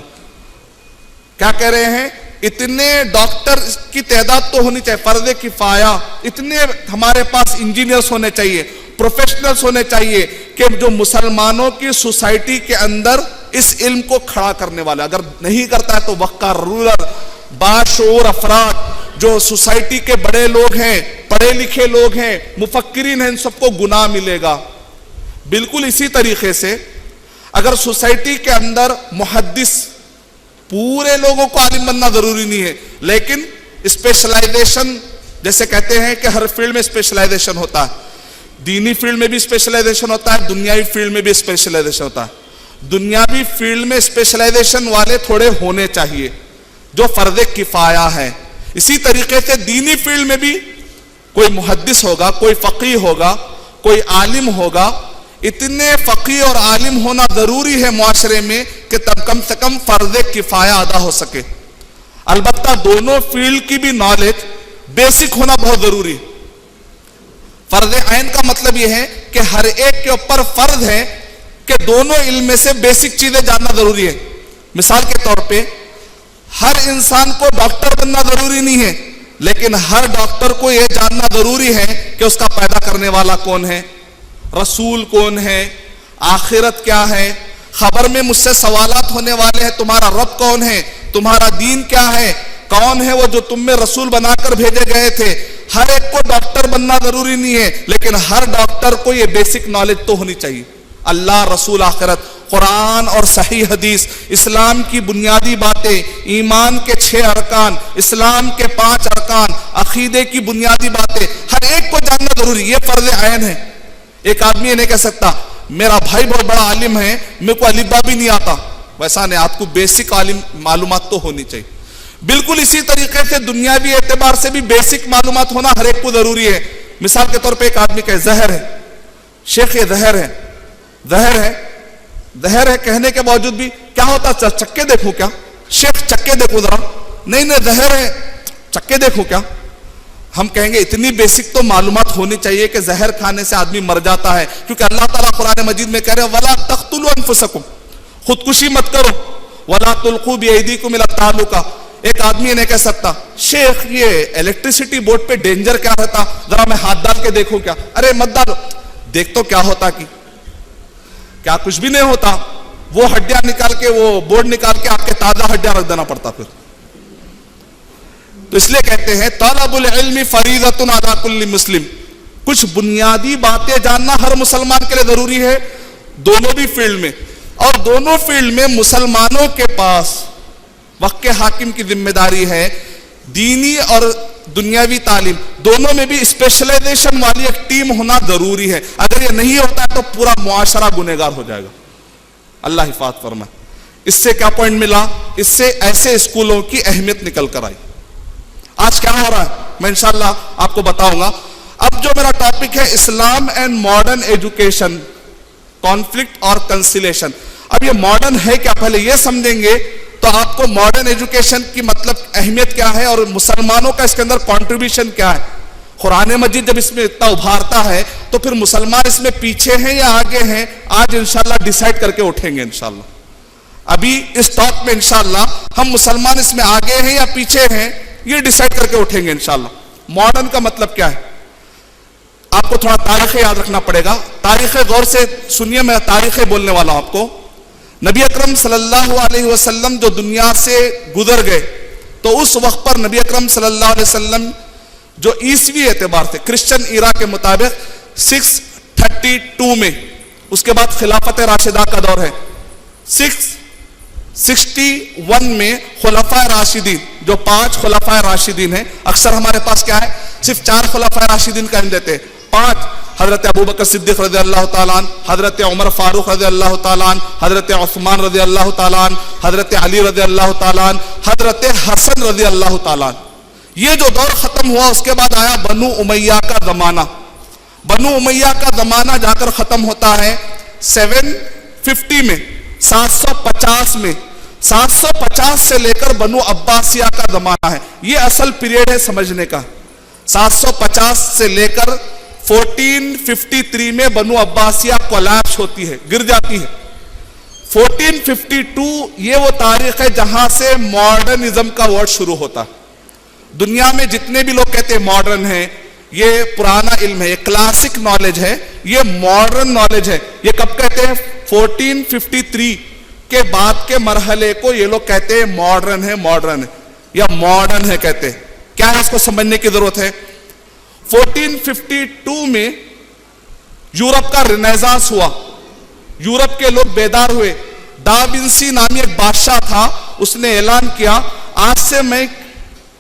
کیا کہہ رہے ہیں؟ اتنے ڈاکٹر کی تعداد تو ہونی چاہیے, فرض کفایہ. اتنے ہمارے پاس انجینئرز ہونے چاہیے, پروفیشنلز ہونے چاہیے کہ جو مسلمانوں کی سوسائٹی کے اندر اس علم کو کھڑا کرنے والا. اگر نہیں کرتا ہے تو وقت کا رولر, باشعور افراد جو سوسائٹی کے بڑے لوگ ہیں, پڑھے لکھے لوگ ہیں, مفکرین ہیں, ان سب کو گناہ ملے گا. بالکل اسی طریقے سے اگر سوسائٹی کے اندر محدث, پورے لوگوں کو عالم بننا ضروری نہیں ہے لیکن اسپیشلائزیشن, جیسے کہتے ہیں کہ ہر فیلڈ میں اسپیشلائزیشن ہوتا ہے, دینی فیلڈ میں بھی اسپیشلائزیشن ہوتا ہے, دنیاوی فیلڈ میں بھی اسپیشلائزیشن ہوتا ہے. دنیاوی فیلڈ میں اسپیشلائزیشن والے تھوڑے ہونے چاہیے جو فرض کفایہ ہے. اسی طریقے سے دینی فیلڈ میں بھی کوئی محدث ہوگا, کوئی فقیہ ہوگا, کوئی عالم ہوگا. اتنے فقیہ اور عالم ہونا ضروری ہے معاشرے میں کہ تب کم سے کم فرض کفایہ ادا ہو سکے. البتہ دونوں فیلڈ کی بھی نالج بیسک ہونا بہت ضروری ہے. فرض عین کا مطلب یہ ہے کہ ہر ایک کے اوپر فرض ہے کہ دونوں علم میں سے بیسک چیزیں جاننا ضروری ہے. مثال کے طور پہ ہر انسان کو ڈاکٹر بننا ضروری نہیں ہے لیکن ہر ڈاکٹر کو یہ جاننا ضروری ہے کہ اس کا پیدا کرنے والا کون ہے, رسول کون ہے, آخرت کیا ہے. خبر میں مجھ سے سوالات ہونے والے ہیں, تمہارا رب کون ہے, تمہارا دین کیا ہے, کون ہے وہ جو تم میں رسول بنا کر بھیجے گئے تھے. ہر ایک کو ڈاکٹر بننا ضروری نہیں ہے لیکن ہر ڈاکٹر کو یہ بیسک نالج تو ہونی چاہیے. اللہ, رسول, آخرت, قرآن اور صحیح حدیث, اسلام کی بنیادی باتیں, ایمان کے 6 ارکان, اسلام کے 5 ارکان, عقیدے کی بنیادی باتیں, ہر ایک کو جاننا ضروری. یہ فرض عین ہے. ایک آدمی یہ نہیں کہہ سکتا میرا بھائی بہت بڑا عالم ہے, میرے کو الف با بھی نہیں آتا. ویسا نہیں, آپ کو بیسک عالم معلومات تو ہونی چاہیے. بالکل اسی طریقے سے دنیاوی اعتبار سے بھی بیسک معلومات ہونا ہر ایک کو ضروری ہے. مثال کے طور پہ ایک آدمی کہے زہر ہے, شیخ یہ زہر ہے, زہر ہے, زہر ہے کہنے کے باوجود بھی کیا ہوتا, چکے دیکھوں کیا, شیخ چکے دیکھوں ذرا, نہیں زہر ہے, چکے دیکھوں کیا. ہم کہیں گے اتنی بیسک تو معلومات ہونی چاہیے کہ زہر کھانے سے آدمی مر جاتا ہے, کیونکہ اللہ تعالیٰ قرآن مجید میں کہہ رہے ہیں وَلَا تَقْتُلُوا أَنفُسَكُمْ, خودکشی مت کرو. وَلَا تُلْقُوا بِأَيْدِيكُمْ إِلَى التَّهْلُكَةِ. ایک آدمی نے کہہ سکتا شیخ یہ الیکٹریسٹی بورڈ پہ ڈینجر کیا رہتا, ذرا میں ہاتھ ڈال کے دیکھوں کیا. ارے مت ڈالو, دیکھ تو کیا ہوتا, کی کیا کچھ بھی نہیں ہوتا. وہ ہڈیاں نکال کے, وہ بورڈ نکال کے آپ کے تازہ ہڈیاں رکھ دینا پڑتا پھر. تو اس لیے کہتے ہیں طلب العلم فریضۃ علی کل مسلم. کچھ بنیادی باتیں جاننا ہر مسلمان کے لیے ضروری ہے دونوں بھی فیلڈ میں. اور دونوں فیلڈ میں مسلمانوں کے پاس وقت کے حاکم کی ذمہ داری ہے دینی اور دنیاوی تعلیم دونوں میں بھی اسپیشلائزیشن والی ایک ٹیم ہونا ضروری ہے. اگر یہ نہیں ہوتا ہے تو پورا معاشرہ گنہگار ہو جائے گا. اللہ حفاظت فرمائے. اس سے کیا پوائنٹ ملا؟ اس سے ایسے اسکولوں کی اہمیت نکل کر آئی. آج کیا ہو رہا ہے میں انشاءاللہ آپ کو بتاؤں گا. اب جو میرا ٹاپک ہے اسلام اینڈ ماڈرن ایجوکیشن، کانفلکٹ اور کنسیلیشن. اب یہ ماڈرن ہے کیا، پہلے یہ سمجھیں گے تو آپ کو ماڈرن ایجوکیشن کی مطلب اہمیت کیا ہے اور مسلمانوں کا اس کے اندر کنٹریبیوشن کیا ہے. قرآن مجید جب اس میں اتنا ابھارتا ہے تو پھر مسلمان اس میں پیچھے ہیں یا آگے ہیں، آج انشاءاللہ ڈیسائیڈ کر کے اٹھیں گے انشاءاللہ. ابھی اس ٹاک میں انشاءاللہ ہم مسلمان اس میں آگے ہیں یا پیچھے ہیں یہ ڈیسائیڈ کر کے اٹھیں گے انشاءاللہ. ماڈرن کا مطلب کیا ہے، آپ کو تھوڑا تاریخ یاد رکھنا پڑے گا. تاریخ غور سے سنیے، میں تاریخ بولنے والا ہوں آپ کو. نبی اکرم صلی اللہ علیہ وسلم جو دنیا سے گزر گئے تو اس وقت پر نبی اکرم صلی اللہ علیہ وسلم جو عیسوی اعتبار سے کرسچن ایرا کے مطابق 632 میں، اس کے بعد خلافت راشدہ کا دور ہے. 661 میں خلفائے راشدین، جو 5 خلفائے راشدین ہیں. اکثر ہمارے پاس کیا ہے، صرف 4 خلفائے راشدین کا ہم دیتے ہیں. 5 حضرت ابوبکر صدیق رضی اللہ تعالیٰ عنہ، حضرت عمر فاروق رضی اللہ تعالیٰ عنہ، حضرت عثمان رضی اللہ تعالیٰ عنہ، حضرت علی رضی اللہ تعالیٰ عنہ، حضرت حسن رضی اللہ تعالیٰ عنہ. یہ جو دور ختم ہوا اس کے بعد آیا بنو امیہ کا زمانہ. بنو امیہ کا زمانہ جا کر ختم ہوتا ہے 750 میں، 750 میں. 750 سے لے کر بنو عباسیہ کا زمانہ ہے. یہ اصل پیریڈ ہے سمجھنے کا. 750 سے لے کر 1453 میں بنو عباسیہ کولیپس ہوتی ہے، گر جاتی ہے. 1452 یہ وہ تاریخ ہے جہاں سے ماڈرنزم کا ورڈ شروع ہوتا. دنیا میں جتنے بھی لوگ کہتے ہیں ماڈرن ہیں، یہ پرانا علم ہے، یہ کلاسک نالج ہے، یہ ماڈرن نالج ہے. یہ کب کہتے ہیں، 1453 کے بعد کے مرحلے کو یہ لوگ کہتے ہیں ماڈرن ہے، ماڈرن ہے یا ماڈرن ہے کہتے ہیں. کیا ہے اس کو سمجھنے کی ضرورت ہے. 1452 میں یورپ کا رینیسانس ہوا، یورپ کے لوگ بیدار ہوئے. دا وینسی نامی ایک بادشاہ تھا، اس نے اعلان کیا آج سے میں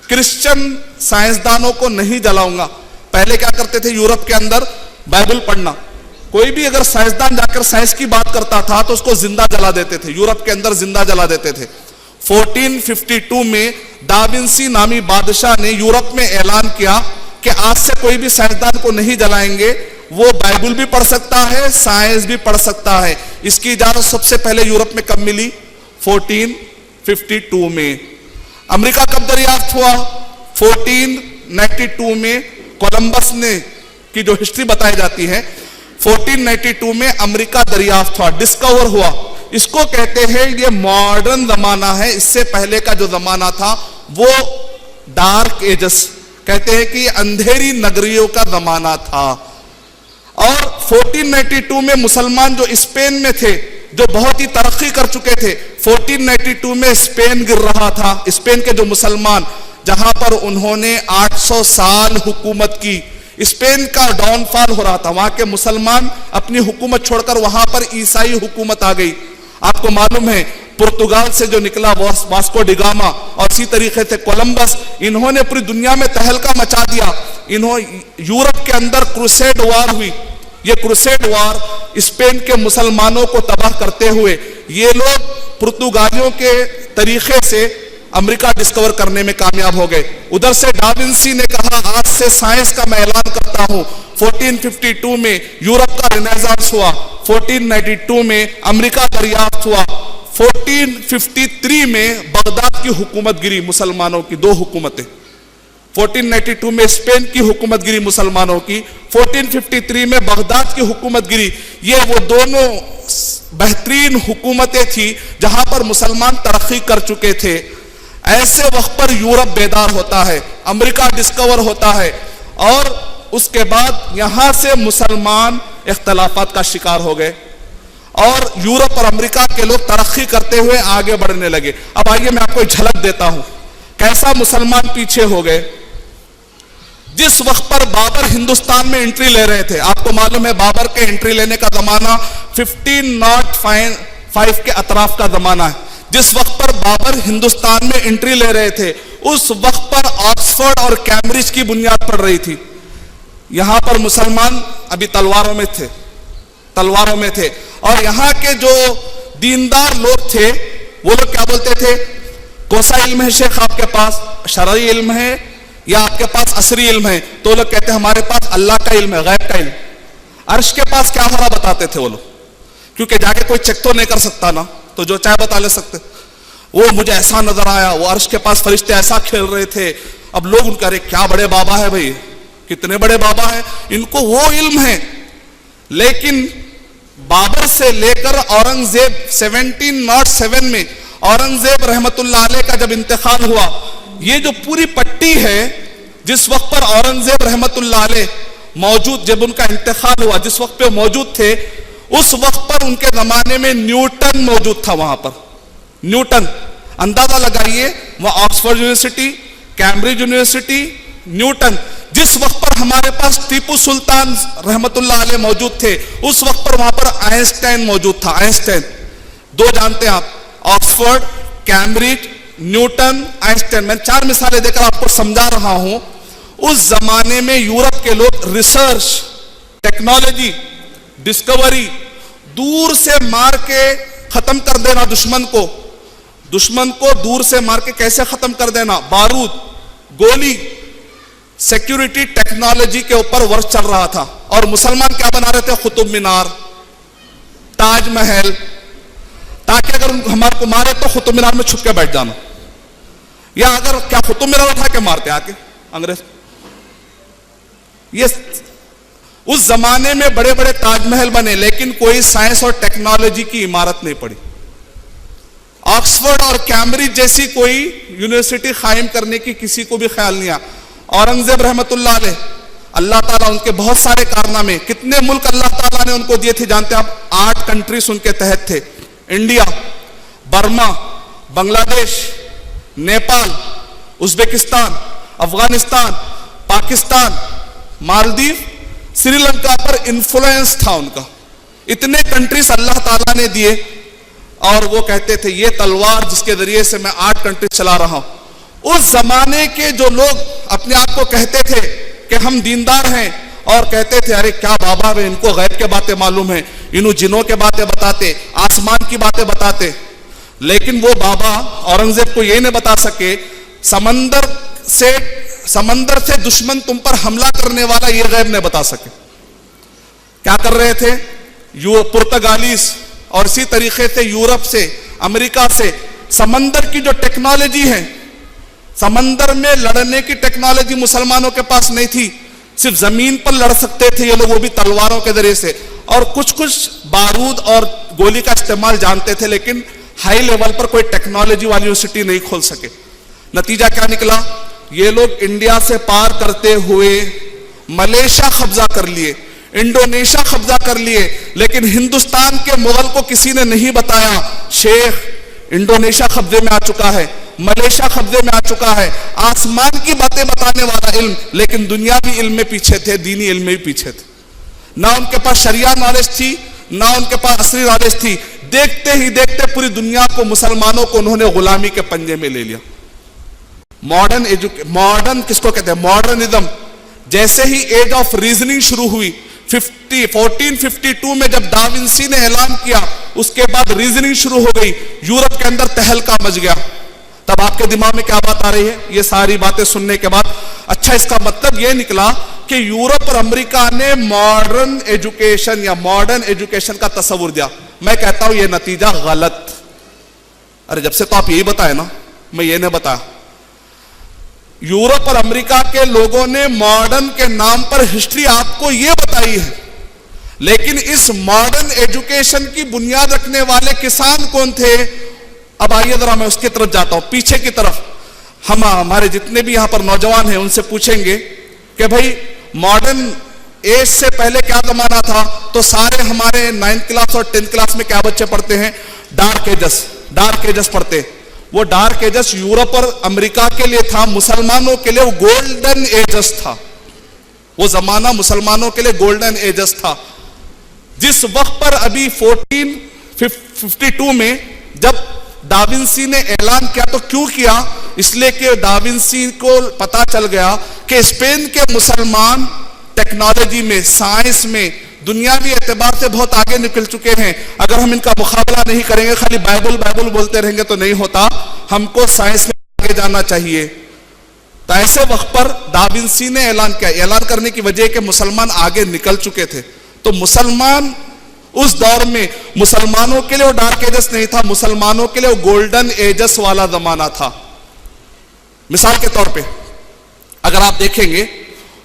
کرسچن سائنسدانوں کو نہیں جلاؤں گا. پہلے کیا کرتے تھے یورپ کے اندر، بائبل پڑھنا. کوئی بھی اگر سائنسدان جا کر سائنس کی بات کرتا تھا تو اس کو زندہ جلا دیتے تھے، یورپ کے اندر زندہ جلا دیتے تھے. 1452 میں دا وینسی نامی بادشاہ نے یورپ میں اعلان کیا کہ آج سے کوئی بھی سائنسدان کو نہیں جلائیں گے، وہ بائبل بھی پڑھ سکتا ہے، سائنس بھی پڑھ سکتا ہے. اس کی اجازت سب سے پہلے یورپ میں کب ملی، 1452 میں. امریکہ کب دریافت ہوا، 1492 میں. کولمبس نے کی جو ہسٹری بتائی جاتی ہے 1492 میں امریکہ دریافت ہوا، ڈسکور ہوا. اس کو کہتے ہیں یہ ماڈرن زمانہ ہے. اس سے پہلے کا جو زمانہ تھا وہ ڈارک ایجز کہتے ہیں کہ یہ اندھیری نگریوں کا زمانہ تھا. اور 1492 میں مسلمان جو اسپین میں تھے، جو بہت ہی ترقی کر چکے تھے، 1492 میں اسپین گر رہا تھا. اسپین کے جو مسلمان، جہاں پر انہوں نے 800 سال حکومت کی، اسپین کا ڈاؤن فال ہو رہا تھا. وہاں کے مسلمان اپنی حکومت چھوڑ کر وہاں پر عیسائی حکومت آ گئی. آپ کو معلوم ہے پرتگال سے جو نکلا واسکو ڈی گاما اور اسی طریقے سے کولمبس، انہوں نے پوری دنیا میں تہلکہ مچا دیا. یورپ کے اندر کروسیڈ وار ہوئی. یہ کروسیڈ وار اسپین کے مسلمانوں کو تباہ کرتے ہوئے یہ لوگ پرتگالیوں کے طریقے سے امریکہ ڈسکور کرنے میں کامیاب ہو گئے. ادھر سے ڈا وینسی نے کہا آج سے سائنس کا میں اعلان کرتا ہوں. 1452 میں یورپ کا رینیسانس ہوا. 1492 میں امریکہ دریافت ہوا. 1453 میں بغداد کی حکومت گری مسلمانوں کی، 2 حکومتیں. 1492 میں اسپین کی حکومت گری مسلمانوں کی، 1453 میں بغداد کی حکومت گری. یہ وہ دونوں بہترین حکومتیں تھی جہاں پر مسلمان ترقی کر چکے تھے. ایسے وقت پر یورپ بیدار ہوتا ہے، امریکہ ڈسکور ہوتا ہے، اور اس کے بعد یہاں سے مسلمان اختلافات کا شکار ہو گئے اور یورپ اور امریکہ کے لوگ ترقی کرتے ہوئے آگے بڑھنے لگے. اب آئیے میں آپ کو ایک جھلک دیتا ہوں کیسا مسلمان پیچھے ہو گئے. جس وقت پر بابر ہندوستان میں انٹری لے رہے تھے، آپ کو معلوم ہے بابر کے انٹری لینے کا زمانہ 1505 کے اطراف کا زمانہ ہے. جس وقت پر بابر ہندوستان میں انٹری لے رہے تھے اس وقت پر آکسفورڈ اور کیمبرج کی بنیاد پڑ رہی تھی. یہاں پر مسلمان ابھی تلواروں میں تھے اور یہاں کے جو دیندار لوگ تھے وہ لوگ کیا بولتے تھے، کون سا علم ہے شیخ آپ کے پاس، شرعی علم ہے یا آپ کے پاس عصری علم ہے، تو لوگ کہتے ہیں ہمارے پاس اللہ کا علم ہے، غیب کا علم. عرش کے پاس کیا ہو رہا بتاتے تھے وہ لوگ، کیونکہ جا کے کوئی چیک تو نہیں کر سکتا نا، تو جو چاہے بتا لے سکتے. وہ مجھے ایسا نظر آیا، وہ عرش کے پاس فرشتے ایسا کھیل رہے تھے. اب لوگ ان کا کیا بڑے بابا ہے بھائی، کتنے بڑے بابا ہیں، ان کو وہ علم ہے. لیکن بابر سے لے کر اورنگزیب 1707 میں اورنگزیب رحمت اللہ علیہ کا جب انتقال ہوا، یہ جو پوری پٹی ہے جس وقت پر اورنگزیب رحمت اللہ علیہ موجود، جب ان کا انتقال ہوا جس وقت پہ موجود تھے، اس وقت پر ان کے زمانے میں نیوٹن موجود تھا وہاں پر. نیوٹن، اندازہ لگائیے، وہاں Oxford university, Cambridge university, Newton. جس وقت پر ہمارے پاس ٹیپو سلطان رحمت اللہ علیہ موجود تھے، اس وقت پر وہاں پر آئنسٹائن موجود تھا. آئنسٹائن دو جانتے ہیں آپ، آکسفورڈ، کیمبرج، نیوٹن، آئنسٹائن. میں 4 مثالیں دے کر آپ کو سمجھا رہا ہوں. اس زمانے میں یورپ کے لوگ ریسرچ، ٹیکنالوجی، ڈسکوری، دور سے مار کے ختم کر دینا دشمن کو دور سے مار کے کیسے ختم کر دینا، بارود، گولی، سیکیورٹی ٹیکنالوجی کے اوپر ورک چل رہا تھا. اور مسلمان کیا بنا رہے تھے؟ قطب مینار، تاج محل، تاکہ اگر ہمارے کو مارے تو قطب مینار میں چھپ کے بیٹھ جانا. یا اگر کیا قطب مینار اٹھا کے مارتے آ کے انگریز. یہ اس زمانے میں بڑے بڑے تاج محل بنے، لیکن کوئی سائنس اور ٹیکنالوجی کی عمارت نہیں پڑی. آکسفورڈ اور کیمبرج جیسی کوئی یونیورسٹی قائم کرنے کی کسی کو بھی خیال نہیں آیا. اورنگزیب رحمت اللہ علیہ، اللہ تعالیٰ ان کے بہت سارے کارنامے، کتنے ملک اللہ تعالیٰ نے ان کو دیے تھے جانتے ہیں آپ؟ 8 کنٹریز ان کے تحت تھے. انڈیا، برما، بنگلہ دیش، نیپال، ازبکستان، افغانستان، پاکستان، مالدیو، سری لنکا پر انفلوئنس تھا ان کا. اتنے کنٹریز اللہ تعالیٰ نے دیے، اور وہ کہتے تھے یہ تلوار جس کے ذریعے سے میں 8 کنٹریز چلا رہا ہوں. اس زمانے کے جو لوگ اپنے آپ کو کہتے تھے کہ ہم دیندار ہیں، اور کہتے تھے ارے کیا بابا ہے، ان کو غیب کے باتیں معلوم ہیں، انہوں جنوں کے باتیں بتاتے، آسمان کی باتیں بتاتے. لیکن وہ بابا اورنگزیب کو یہ نہیں بتا سکے سمندر سے دشمن تم پر حملہ کرنے والا، یہ غیب نہیں بتا سکے. کیا کر رہے تھے؟ پرتگالیز اور اسی طریقے سے یورپ سے، امریکہ سے سمندر کی جو ٹیکنالوجی ہے، سمندر میں لڑنے کی ٹیکنالوجی مسلمانوں کے پاس نہیں تھی. صرف زمین پر لڑ سکتے تھے یہ لوگ، وہ بھی تلواروں کے ذریعے سے، اور کچھ بارود اور گولی کا استعمال جانتے تھے، لیکن ہائی لیول پر کوئی ٹیکنالوجی والی یونیورسٹی نہیں کھول سکے. نتیجہ کیا نکلا؟ یہ لوگ انڈیا سے پار کرتے ہوئے ملیشیا قبضہ کر لیے، انڈونیشیا قبضہ کر لیے. لیکن ہندوستان کے مغل کو کسی نے نہیں بتایا شیخ انڈونیشیا قبضے میں آ چکا ہے، ملیشیا قبضے میں آ چکا ہے. آسمان کی باتیں بتانے والا علم، لیکن دنیاوی علم میں پیچھے تھے، دینی علم میں بھی پیچھے تھے. نہ ان کے پاس شریعہ نالج تھی، نہ ان کے پاس عصری نالج تھی. دیکھتے ہی دیکھتے پوری دنیا کو، مسلمانوں کو انہوں نے غلامی کے پنجے میں لے لیا. ماڈرن کس کو کہتے ہیں؟ ماڈرنزم. جیسے ہی ایج آف ریزننگ شروع ہوئی 1452 میں جب ڈاونسی نے اعلان کیا، اس کے بعد ریزننگ شروع ہو گئی، یورپ کے اندر تہلکہ مچ گیا. تب آپ کے دماغ میں کیا بات آ رہی ہے یہ ساری باتیں سننے کے بعد؟ اچھا، اس کا مطلب یہ نکلا کہ یورپ اور امریکہ نے ماڈرن ایجوکیشن یا ماڈرن ایجوکیشن کا تصور دیا. میں کہتا ہوں یہ نتیجہ غلط. ارے جب سے تو آپ یہی بتائے نا، میں یہ نہیں بتایا. یورپ اور امریکہ کے لوگوں نے ماڈرن کے نام پر ہسٹری آپ کو یہ بتائی ہے، لیکن اس ماڈرن ایجوکیشن کی بنیاد رکھنے والے کسان کون تھے؟ اب آئیے ذرا میں اس کی طرف جاتا ہوں، پیچھے کی طرف. ہمارے جتنے بھی یہاں پر نوجوان ہیں ان سے پوچھیں گے کہ بھائی ماڈرن ایج سے پہلے کیا زمانہ تھا؟ تو سارے ہمارے 9th کلاس اور 10th کلاس میں کیا بچے پڑھتے ہیں؟ ڈارک ایجز پڑھتے. وہ ڈارک ایجز یورپ اور امریکہ کے لیے تھا، مسلمانوں کے لیے وہ گولڈن ایجز تھا. وہ زمانہ مسلمانوں کے لیے گولڈن ایجز تھا. جس وقت پر ابھی 1452 میں جب ڈاونسی نے اعلان کیا، تو کیوں کیا؟ اس لیے کہ ڈاونسی کو پتا چل گیا کہ اسپین کے مسلمان ٹیکنالوجی میں، سائنس میں، دنیاوی اعتبار سے بہت آگے نکل چکے ہیں. اگر ہم ان کا مقابلہ نہیں کریں گے، خالی بائبل بولتے رہیں گے تو نہیں ہوتا، ہم کو سائنس میں آگے جانا چاہیے. تو ایسے وقت پر ڈاونسی نے اعلان کیا. اعلان کرنے کی وجہ کہ مسلمان آگے نکل چکے تھے. تو مسلمان اس دور میں مسلمانوں کے لیے وہ ڈارک ایجس نہیں تھا, مسلمانوں کے لیے وہ گولڈن ایجس والا زمانہ تھا. مثال کے طور پہ اگر آپ دیکھیں گے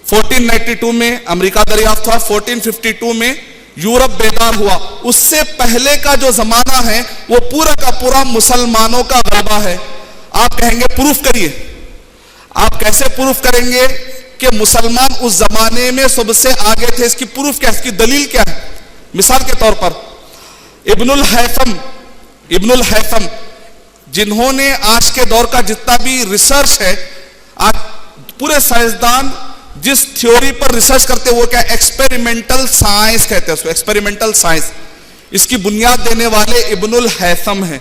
1492 میں امریکہ دریافت ہوا, 1452 میں یورپ بیدار ہوا. اس سے پہلے کا جو زمانہ ہے وہ پورا کا پورا مسلمانوں کا غلبہ ہے. آپ کہیں گے پروف کریے. آپ کیسے پروف کریں گے کہ مسلمان اس زمانے میں سب سے آگے تھے؟ اس کی پروف کیا ہے, اس کی دلیل کیا ہے؟ مثال کے طور پر ابن الحیثم جنہوں نے آج کے دور کا جتنا بھی ریسرچ ہے, آج پورے سائنسدان جس تھیوری پر ریسرچ کرتے وہ کیا ایکسپیریمنٹل سائنس کہتے ہیں اس کو, ایکسپیریمنٹل سائنس. اس کی بنیاد دینے والے ابن الحیثم ہیں.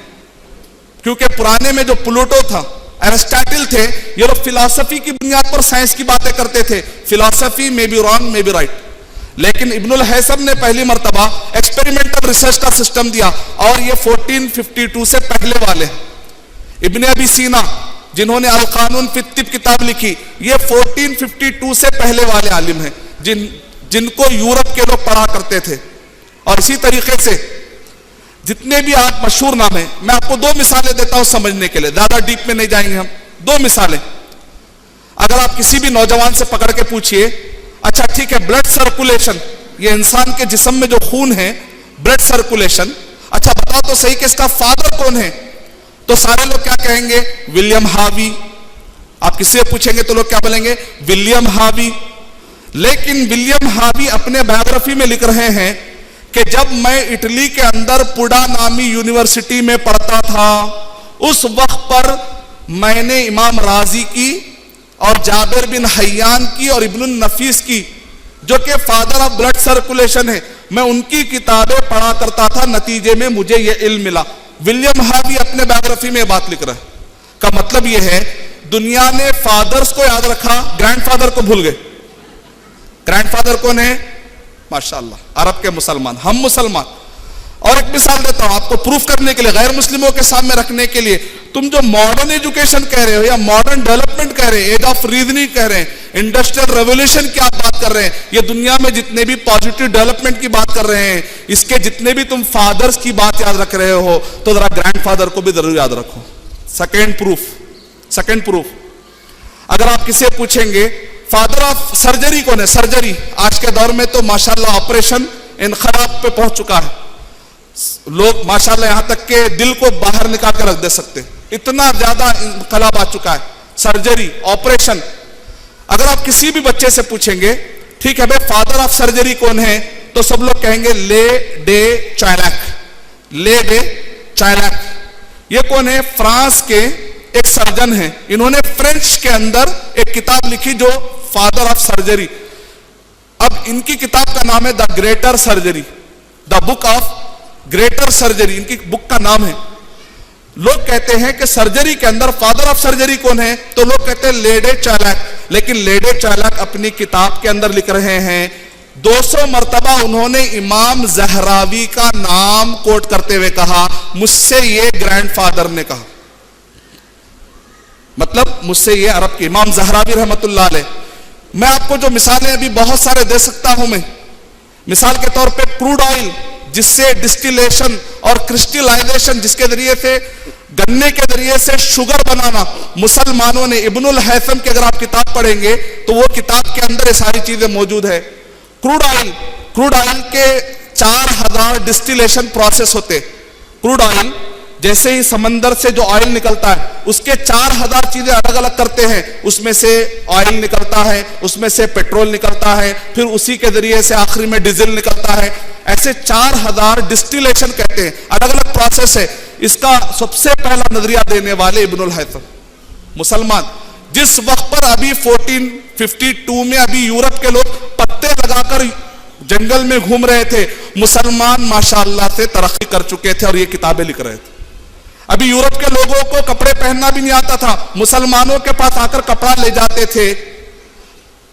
کیونکہ پرانے میں جو پلوٹو تھا, ایرسٹاٹل تھے, یہ لوگ فلسفی کی بنیاد پر سائنس کی باتیں کرتے تھے. فلسفی میں بھی رانگ میں بھی رائٹ. لیکن ابن الحیثم نے پہلی مرتبہ ایکسپیریمنٹل ریسرچ کا سسٹم دیا, اور یہ 1452 سے پہلے والے ہیں. ابن ابی سینا جنہوں نے القانون فی الطب کتاب لکھی, یہ 1452 سے پہلے والے عالم ہیں جن کو یورپ کے لوگ پڑھا کرتے تھے. اور اسی طریقے سے جتنے بھی آپ مشہور نام ہیں, میں آپ کو دو مثالیں دیتا ہوں سمجھنے کے لیے, زیادہ ڈیپ میں نہیں جائیں گے ہم. دو مثالیں. اگر آپ کسی بھی نوجوان سے پکڑ کے پوچھئے, اچھا ٹھیک ہے بلڈ سرکولیشن, یہ انسان کے جسم میں جو خون ہے بلڈ سرکولیشن, اچھا بتاؤ تو صحیح کہ اس کا فادر کون ہے؟ تو سارے لوگ کیا کہیں گے؟ ولیم ہاوی. آپ کسی سے پوچھیں گے تو لوگ کیا بولیں گے؟ ولیم ہاوی. لیکن ولیم ہاوی اپنے بایوگرافی میں لکھ رہے ہیں کہ جب میں اٹلی کے اندر پوڈا نامی یونیورسٹی میں پڑھتا تھا, اس وقت پر میں نے امام رازی کی اور جابر بن حیان کی اور ابن النفیس کی, جو کہ فادر آف بلڈ سرکولیشن ہے, میں ان کی کتابیں پڑھا کرتا تھا, نتیجے میں مجھے یہ علم ملا. ولیم ہاوی اپنے بایوگرافی میں بات لکھ رہا ہے. کا مطلب یہ ہے دنیا نے فادرز کو یاد رکھا, گرینڈ فادر کو بھول گئے. گرینڈ فادر کون ہے؟ ماشاءاللہ عرب کے مسلمان, ہم مسلمان. اور ایک مثال دیتا ہوں آپ کو پروف کرنے کے لیے, غیر مسلموں کے سامنے رکھنے کے لیے. تم جو ماڈرن ایجوکیشن کہہ رہے ہو یا ماڈرن ڈیولپمنٹ کہہ رہے ہیں, ایج آف ریزننگ کہہ رہے ہیں, انڈسٹریل ریولیوشن کی آپ بات کر رہے ہیں, یہ دنیا میں جتنے بھی پازیٹیو ڈیولپمنٹ کی بات کر رہے ہیں, اس کے جتنے بھی تم فادرز کی بات یاد رکھ رہے ہو, تو ذرا گرینڈ فادر کو بھی ضرور یاد رکھو. سیکنڈ پروف, اگر آپ کسی سے پوچھیں گے فادر آف سرجری کون ہے؟ سرجری آج کے دور میں تو ماشاءاللہ آپریشن انقلاب پہ پہنچ چکا ہے. لوگ ماشاءاللہ یہاں تک کہ دل کو باہر نکال کر رکھ دے سکتے, اتنا زیادہ انقلاب آ چکا ہے. Surgery, operation. اگر آپ کسی بھی بچے سے پوچھیں گے ٹھیک ہے بھائی فادر آف سرجری کون ہے, تو سب لوگ کہیں گے لے ڈے چائلاک. یہ کون ہے؟ فرانس کے ایک سرجن ہیں. انہوں نے فرینچ کے اندر ایک کتاب لکھی جو فادر آف سرجری. اب ان کی کتاب کا نام ہے the greater surgery, the book of greater surgery, ان کی بک کا نام ہے. لوگ کہتے ہیں کہ سرجری کے اندر فادر آف سرجری کون ہے, تو لوگ کہتے ہیں لیڈے چائلاک. لیکن لیڈے چائلاک اپنی کتاب کے اندر لکھ رہے ہیں 200 مرتبہ انہوں نے امام زہراوی کا نام کوٹ کرتے ہوئے کہا, مجھ سے یہ گرینڈ فادر نے کہا. مطلب مجھ سے یہ عرب کے امام زہراوی رحمت اللہ علیہ. میں آپ کو جو مثالیں ابھی بہت سارے دے سکتا ہوں. میں مثال کے طور پہ کروڈ آئل, جس سے ڈسٹیلیشن اور کرسٹلائزیشن, جس کے ذریعے سے گنے کے ذریعے سے شوگر بنانا, مسلمانوں نے ابن الحیثم کی اگر آپ کتاب پڑھیں گے تو وہ کتاب کے اندر یہ ساری چیزیں موجود ہے. کروڈ آئل کے 4000 ڈسٹیلیشن پروسیس ہوتے. کروڈ آئل جیسے ہی سمندر سے جو آئل نکلتا ہے اس کے 4000 چیزیں الگ الگ کرتے ہیں. اس میں سے آئل نکلتا ہے, اس میں سے پیٹرول نکلتا ہے, پھر اسی کے ذریعے سے آخری میں ڈیزل نکلتا ہے. ایسے 4000 ڈسٹیلیشن کہتے ہیں, الگ الگ پروسیس ہے. اس کا سب سے پہلا نظریہ دینے والے ابن الحیثم مسلمان. جس وقت پر ابھی 1452 میں ابھی یورپ کے لوگ پتے لگا کر جنگل میں گھوم رہے تھے, مسلمان ماشاءاللہ سے ترقی کر چکے تھے اور یہ کتابیں لکھ رہے تھے. ابھی یورپ کے لوگوں کو کپڑے پہننا بھی نہیں آتا تھا, مسلمانوں کے پاس آ کر کپڑا لے جاتے تھے.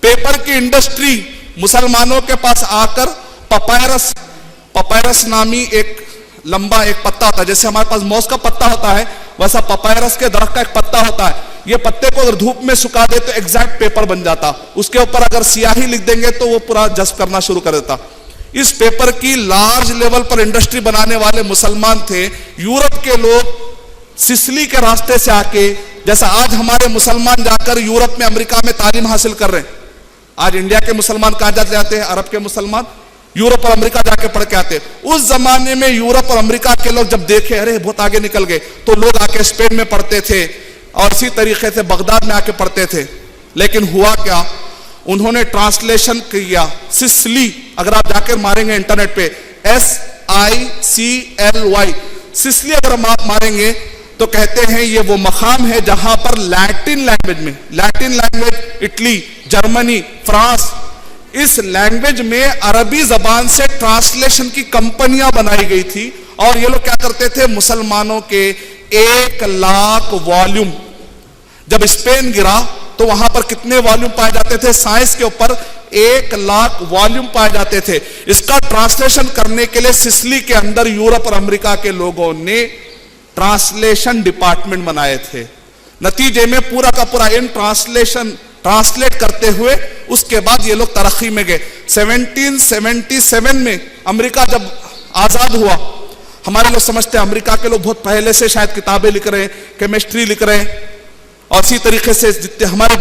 پیپر کی انڈسٹری مسلمانوں کے پاس آ کر پپائرس نامی ایک لمبا ایک پتا ہوتا ہے, جیسے ہمارے پاس موز کا پتا ہوتا ہے ویسا پپائرس کے درخت کا ایک پتا ہوتا ہے. یہ پتے کو اگر دھوپ میں سکھا دے تو ایگزیکٹ پیپر بن جاتا, اس کے اوپر اگر سیاہی لکھ دیں گے تو وہ پورا جذب کرنا شروع کر دیتا. اس پیپر کی لارج لیول پر انڈسٹری بنانے والے مسلمان تھے. یورپ کے لوگ سسلی کے راستے سے آ کے, جیسا آج ہمارے مسلمان جا کر یورپ میں امریکہ میں تعلیم حاصل کر رہے ہیں, آج انڈیا کے مسلمان کہاں جاتے ہیں, عرب کے مسلمان یورپ اور امریکہ جا کے پڑھ کے آتے. اس زمانے میں یورپ اور امریکہ کے لوگ جب دیکھے ارے بہت آگے نکل گئے, تو لوگ آ کے اسپین میں پڑھتے تھے اور اسی طریقے سے بغداد میں آ کے پڑھتے تھے. لیکن ہوا کیا, انہوں نے ٹرانسلیشن کیا. سسلی, اگر آپ جا کر ماریں گے انٹرنیٹ پہ SICLY, سسلی اگر آپ ماریں گے تو کہتے ہیں یہ وہ مقام ہے جہاں پر لیٹن لینگویج اٹلی, جرمنی, فرانس, اس لینگویج میں عربی زبان سے ٹرانسلیشن کی کمپنیاں بنائی گئی تھی. اور یہ لوگ کیا کرتے تھے, مسلمانوں کے 1,00,000 والیوم, جب اسپین گرا تو وہاں پر کتنے والیوم پائے جاتے تھے, سائنس کے اوپر 1,00,000 والیوم پائے جاتے تھے. اس کا ٹرانسلیشن کرنے کے لیے سسلی کے اندر یورپ اور امریکہ کے لوگوں نے ٹرانسلیشن ڈپارٹمنٹ بنائے تھے. نتیجے میں پورا کا پورا ان ٹرانسلیٹ کرتے ہوئے اس کے بعد یہ لوگ ترقی میں گئے. 1777 میں امریکہ جب آزاد ہوا, ہمارے لوگ سمجھتے ہیں امریکہ کے لوگ بہت پہلے سے شاید کتابیں لکھ رہے ہیں, کیمسٹری لکھ رہے ہیں, اور اسی طریقے سے جتنے ہمارے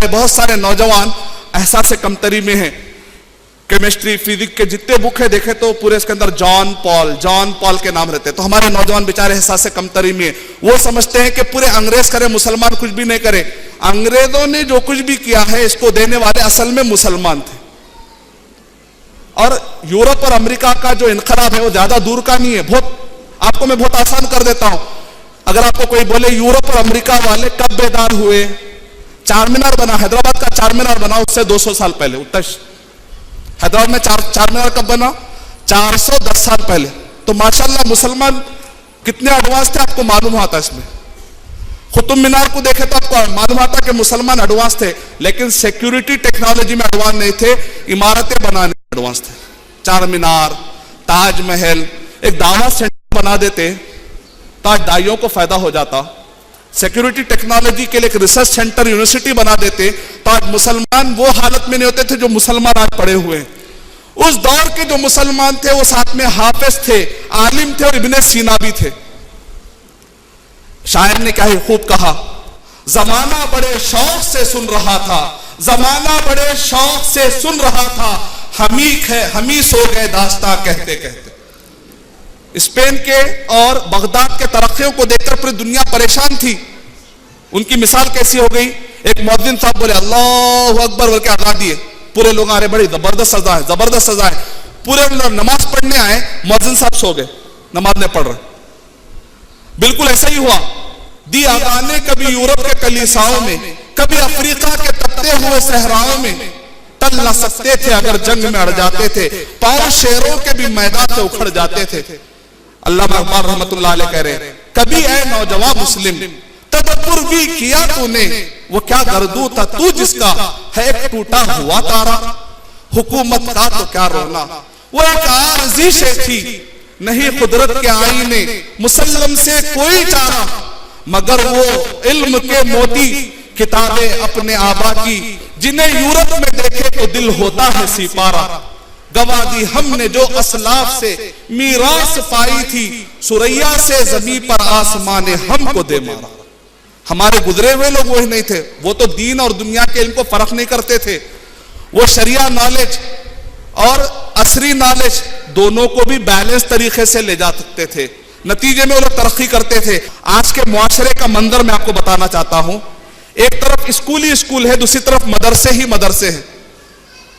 بہت سارے نوجوان احساس کمتری میں ہیں. کیمسٹری, فزکس کے جتنے بک ہے دیکھے تو پورے اس کے اندر جان پال کے نام رہتے ہیں. تو ہمارے نوجوان بیچارے احساس کمتری میں ہیں, وہ سمجھتے ہیں کہ پورے انگریز کرے, مسلمان کچھ بھی نہیں کرے. انگریزوں نے جو کچھ بھی کیا ہے اس کو دینے والے اصل میں مسلمان تھے. اور یورپ اور امریکہ کا جو انقلاب ہے وہ زیادہ دور کا نہیں ہے. آپ کو میں بہت آسان کر دیتا ہوں. اگر آپ کو کوئی بولے یورپ اور امریکہ والے کب بیدار ہوئے, چار مینار بنا, حیدرآباد کا چار مینار بنا اس سے 200 سال پہلے. حیدرآباد میں چار مینار کب بنا, 410 سال پہلے. تو ماشاءاللہ مسلمان کتنے ایڈوانس تھے آپ کو معلوم ہوتا. اس میں قطب مینار کو دیکھے تو آپ کو معلوم ہوتا کہ مسلمان ایڈوانس تھے, لیکن سیکیورٹی ٹیکنالوجی میں ایڈوانس نہیں تھے, عمارتیں بنانے میں ایڈوانس تھے. چار مینار, تاج محل, ایک دعوت سینٹر بنا دیتے تاج دائیوں کو فائدہ ہو جاتا. سیکیورٹی ٹیکنالوجی کے لیے ایک ریسرچ سینٹر, یونیورسٹی بنا دیتے تو آج مسلمان وہ حالت میں نہیں ہوتے تھے جو مسلمان آج پڑے ہوئے ہیں. اس دور کے جو مسلمان تھے وہ ساتھ میں حافظ تھے, عالم تھے, اور ابن سینا بھی تھے. شاعر نے کیا ہی خوب کہا, زمانہ بڑے شوق سے سن رہا تھا, زمانہ بڑے شوق سے سن رہا تھا, ہمیں سو گئے داستاں کہتے کہتے. اسپین کے اور بغداد کے ترقیوں کو دیکھ کر پوری دنیا پریشان تھی. ان کی مثال کیسی ہو گئی, ایک مؤذن صاحب بولے اللہ اکبر بول کے اذان دیے, پورے لوگ آ رہے, بڑی زبردست سزا ہے. پورے نماز پڑھنے آئے, مؤذن صاحب سو گئے, نماز نہیں پڑھ رہے. بالکل ایسا ہی ہوا. دی آغانے کبھی یورپ کے کلیساؤں میں, کبھی افریقہ کے تپتے ہوئے صحراؤں میں, ٹل نہ سکتے تھے اگر جنگ میں اڑ جاتے تھے, پاؤں شیروں کے بھی میدان سے اکھڑ جاتے تھے. علامہ اقبال رحمت اللہ علیہ کہہ رہے, کبھی اے نوجوان مسلم تدبر بھی کیا تو نے, وہ کیا گردو تھا تو جس کا ہے ایک ٹوٹا ہوا تارا, حکومت کا تو کیا رونا, وہ ایک عارضی شے تھی, نہیں قدرت کے آئینے مسلم سے کوئی چارہ, مگر وہ علم کے موتی کتابیں اپنے آبا کی, جنہیں یورپ میں دیکھے تو دل ہوتا ہے سپارہ. گواہ دی ہم نے جو اسلاف سے میراث پائی تھی, سریا سے زمین پر آسمان ہم کو دے مارا. ہمارے گزرے ہوئے لوگ وہی نہیں تھے, وہ تو دین اور دنیا کے علم کو فرق نہیں کرتے تھے. وہ شریعہ نالج اور عصری نالج دونوں کو بھی بیلنس طریقے سے لے جا سکتے تھے. نتیجے میں وہ لوگ ترقی کرتے تھے. آج کے معاشرے کا منظر میں آپ کو بتانا چاہتا ہوں. ایک طرف اسکول ہی اسکول ہے, دوسری طرف مدرسے ہی مدرسے ہیں.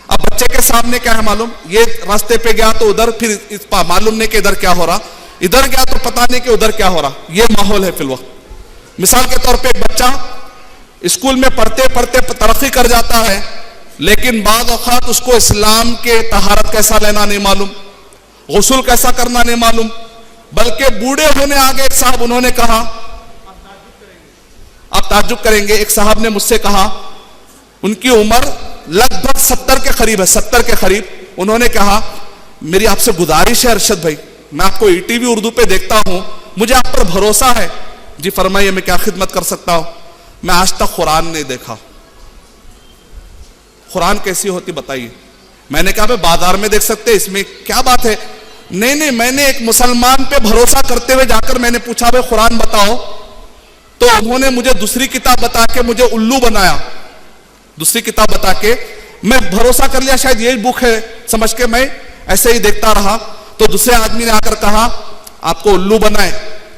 اب بچے کے سامنے کیا ہے معلوم, یہ راستے پہ گیا تو ادھر, پھر معلوم نہیں کہ ادھر کیا ہو رہا, ادھر گیا تو پتہ نہیں کہ ادھر کیا ہو رہا. یہ ماحول ہے فی الوقت. مثال کے طور پہ ایک بچہ اسکول میں پڑھتے پڑھتے ترقی کر جاتا ہے, لیکن بعض اوقات اس کو اسلام کے طہارت کیسا لینا نہیں معلوم, غسل کیسا کرنا نہیں معلوم. بلکہ بوڑھے ہونے آگے ایک صاحب انہوں نے کہا, آپ تعجب کریں گے, ایک صاحب نے مجھ سے کہا, ان کی عمر لگ بھگ 70 کے قریب ہے, 70 کے قریب. انہوں نے کہا میری آپ سے گزارش ہے ارشد بھائی, میں آپ کو ETV اردو پہ دیکھتا ہوں, مجھے آپ پر بھروسہ ہے, جی فرمائیے میں کیا خدمت کر سکتا ہوں؟ میں آج تک قرآن نہیں دیکھا. قرآن کیسی ہوتی بتائیے. میں نے کہا بازار میں دیکھ سکتے اس میں کیا بات ہے؟ نہیں میں نے ایک مسلمان پہ بھروسہ کرتے ہوئے جا کر میں نے پوچھا بھائی قرآن بتاؤ، تو انہوں نے مجھے دوسری کتاب بتا کے مجھے الو بنایا. دوسری کتاب بتا کے میں بھروسہ کر لیا شاید یہی بک ہے سمجھ کے میں ایسے ہی دیکھتا رہا. تو دوسرے آدمی نے آ کر کہا آپ کو الو بنائے،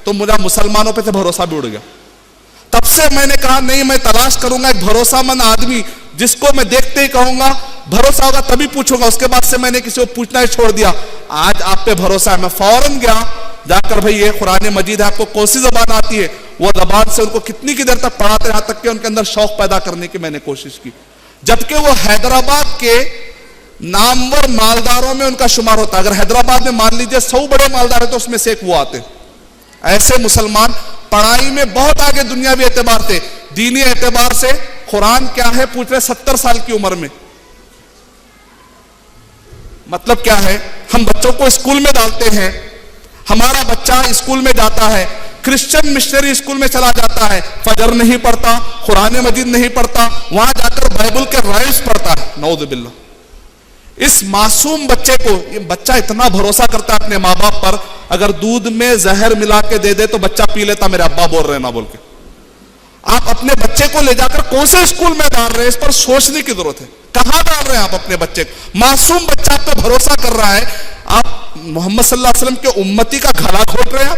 تو مجھے مسلمانوں پہ سے بھروسہ بھی اڑ گیا. تب سے میں نے کہا نہیں میں تلاش کروں گا ایک بھروسہ مند آدمی جس کو میں دیکھتے ہی کہوں گا بھروسہ ہوگا تبھی پوچھوں گا. اس کے بعد سے میں نے کسی کو پوچھنا ہی چھوڑ دیا. آج آپ پہ بھروسہ ہے. میں فوراً گیا جا کر بھئی یہ قرآن مجید ہے، آپ کو کون سی زبان آتی ہے؟ وہ زبان سے ان کو کتنی کی دیر تک پڑھاتے، یہاں تک کہ ان کے اندر شوق پیدا کرنے کی میں نے کوشش کی. جبکہ وہ حیدرآباد کے نامور مالداروں میں ان کا شمار ہوتا ہے. اگر حیدرآباد میں مان لیجئے 100 بڑے مالدار ہیں تو اس میں سے ایک وہ آتے. ایسے مسلمان پڑھائی میں بہت آگے دنیاوی اعتبار سے، دینی اعتبار سے. قرآن کیا ہے پوچھ رہے 70 سال کی عمر میں. مطلب کیا ہے؟ ہم بچوں کو اسکول میں ڈالتے ہیں، ہمارا بچہ اسکول میں جاتا ہے، کرسچن مشنری اسکول میں چلا جاتا ہے، فجر نہیں پڑھتا، قرآن مجید نہیں پڑھتا، وہاں جا کر بائبل کے رائمز پڑھتا ہے. نعوذ باللہ. اس معصوم بچے کو، یہ بچہ اتنا بھروسہ کرتا ہے اپنے ماں باپ پر، اگر دودھ میں زہر ملا کے دے دے تو بچہ پی لیتا میرے ابا بول رہے نا بول کے. آپ اپنے بچے کو لے جا کر کون سے اسکول میں ڈال رہے ہیں اس پر سوچنے کی ضرورت ہے. کہاں ڈال رہے ہیں آپ اپنے بچے کو؟ معصوم بچہ آپ پہ بھروسہ کر رہا ہے، آپ محمد صلی اللہ علیہ وسلم کے امتی کا گھڑا گھونٹ رہے ہیں.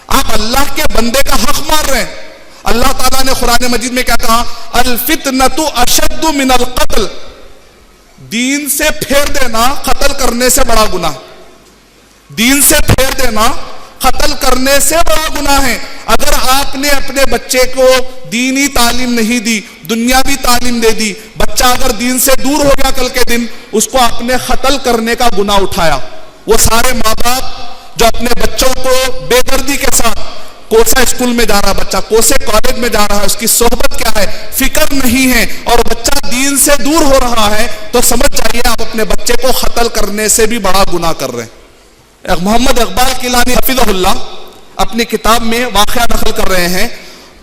آپ اللہ کے بندے کا حق مار رہے ہیں. اللہ تعالیٰ نے قرآن مجید میں کیا کہا؟ الفتنۃ اشد من القتل. دین سے پھیر دینا قتل کرنے سے بڑا گناہ. دین سے پھیر دینا قتل کرنے سے بڑا گناہ ہے. اگر آپ نے اپنے بچے کو دینی تعلیم نہیں دی، دنیاوی تعلیم دے دی، بچہ اگر دین سے دور ہو گیا کل کے دن، اس کو آپ نے قتل کرنے کا گناہ اٹھایا. وہ سارے ماں باپ جو اپنے بچوں کو بے دردی کے ساتھ، کوسا اسکول میں جا رہا بچہ، کوسے کالج میں جا رہا ہے، اس کی صحبت کیا ہے فکر نہیں ہے، اور بچہ دین سے دور ہو رہا ہے، تو سمجھ جائیے آپ اپنے بچے کو قتل کرنے سے بھی بڑا گناہ کر رہے ہیں. محمد اقبال کیلانی حفظہ اللہ اپنی کتاب میں واقعہ نقل کر رہے ہیں.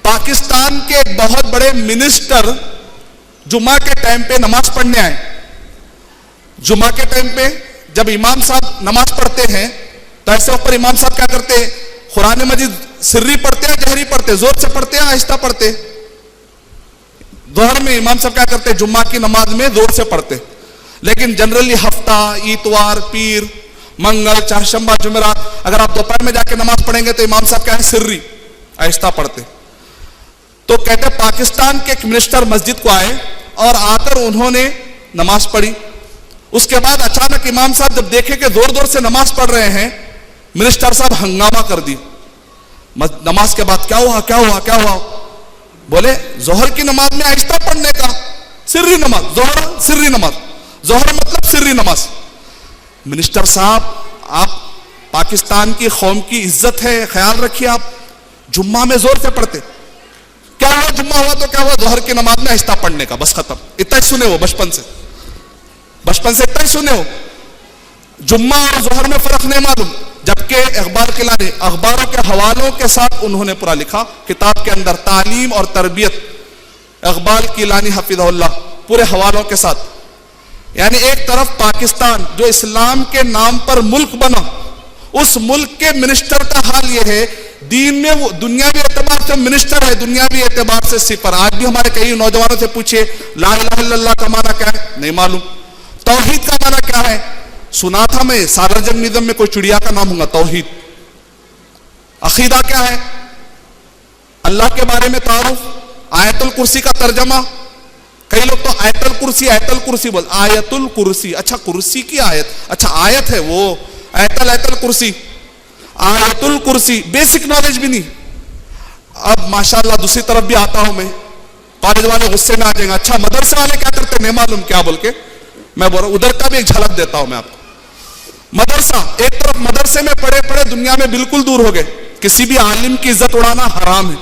پاکستان کے ایک بہت بڑے منسٹر جمعہ کے ٹائم پہ نماز پڑھنے آئے. جمعہ کے ٹائم پہ جب امام صاحب نماز پڑھتے ہیں تو ایسے اوپر امام صاحب کیا کرتے ہیں؟ قرآن مجید سری پڑھتے ہیں، جہری پڑھتے، زور سے پڑھتے ہیں، آہستہ پڑھتے. ظہر میں امام صاحب کیا کرتے؟ جمعہ کی نماز میں زور سے پڑھتے. لیکن جنرلی ہفتہ، اتوار، پیر، منگل، چہارشنبہ، جمعرات، اگر آپ دوپہر میں جا کے نماز پڑھیں گے تو امام صاحب کیا ہے؟ سری، آہستہ پڑھتے. تو کہتے پاکستان کے ایک منسٹر مسجد کو آئے اور آ کر انہوں نے نماز پڑھی. اس کے بعد اچانک امام صاحب جب دیکھے کہ زور زور سے نماز پڑھ رہے ہیں، منسٹر صاحب ہنگامہ کر دی. نماز کے بعد کیا ہوا کیا ہوا کیا ہوا؟ بولے ظہر کی نماز میں آہستہ پڑھنے کا، سری نماز، ظہر سری نماز، ظہر مطلب سری نماز. منسٹر صاحب آپ پاکستان کی قوم کی عزت ہے، خیال رکھیے. آپ جمعہ میں زور سے پڑھتے، کیا ہوا؟ جمعہ ہوا تو کیا ہوا؟ ظہر کی نماز میں آہستہ پڑھنے کا، بس ختم. اتنا ہی سنے ہو بچپن سے اتنا ہی سنے ہو. جمعہ اور ظہر میں فرق نہیں معلوم. جبکہ اقبال کیلانی اخباروں کے حوالوں کے ساتھ انہوں نے پورا لکھا کتاب کے اندر، تعلیم اور تربیت، اقبال کیلانی حفظہ اللہ، پورے حوالوں کے ساتھ. یعنی ایک طرف پاکستان جو اسلام کے نام پر ملک بنا، اس ملک کے منسٹر کا حال یہ ہے. دین میں وہ دنیاوی اعتبار سے منسٹر ہے، دنیاوی اعتبار سے صفر. آج بھی ہمارے کئی نوجوانوں سے پوچھئے لا الہ الا اللہ کا معنی کیا ہے؟ نہیں معلوم. توحید کا معنی کیا ہے؟ سنا تھا میں سارا جنگنیزم میں کوئی چڑیا کا نام ہوگا، توحید. عقیدہ کیا ہے؟ اللہ کے بارے میں تعارف. آیت الکرسی کا ترجمہ، کئی لوگ تو آیت الکرسی بول، آیت الکرسی، اچھا کرسی کی آیت، اچھا آیت ہے وہ، آیت الکرسی، آیت الکرسی. بیسک نالج بھی نہیں. اب ماشاءاللہ دوسری طرف بھی آتا ہوں میں، کالج والے غصے میں آ جائیں گے، اچھا مدرسے والے کیا کرتے نہیں معلوم کیا بول کے. میں بول رہا ہوں ادھر کا بھی ایک جھلک دیتا ہوں میں آپ کو. مدرسہ، ایک طرف مدرسے میں پڑھے پڑھے دنیا میں بالکل دور ہو گئے. کسی بھی عالم کی عزت اڑانا حرام ہے،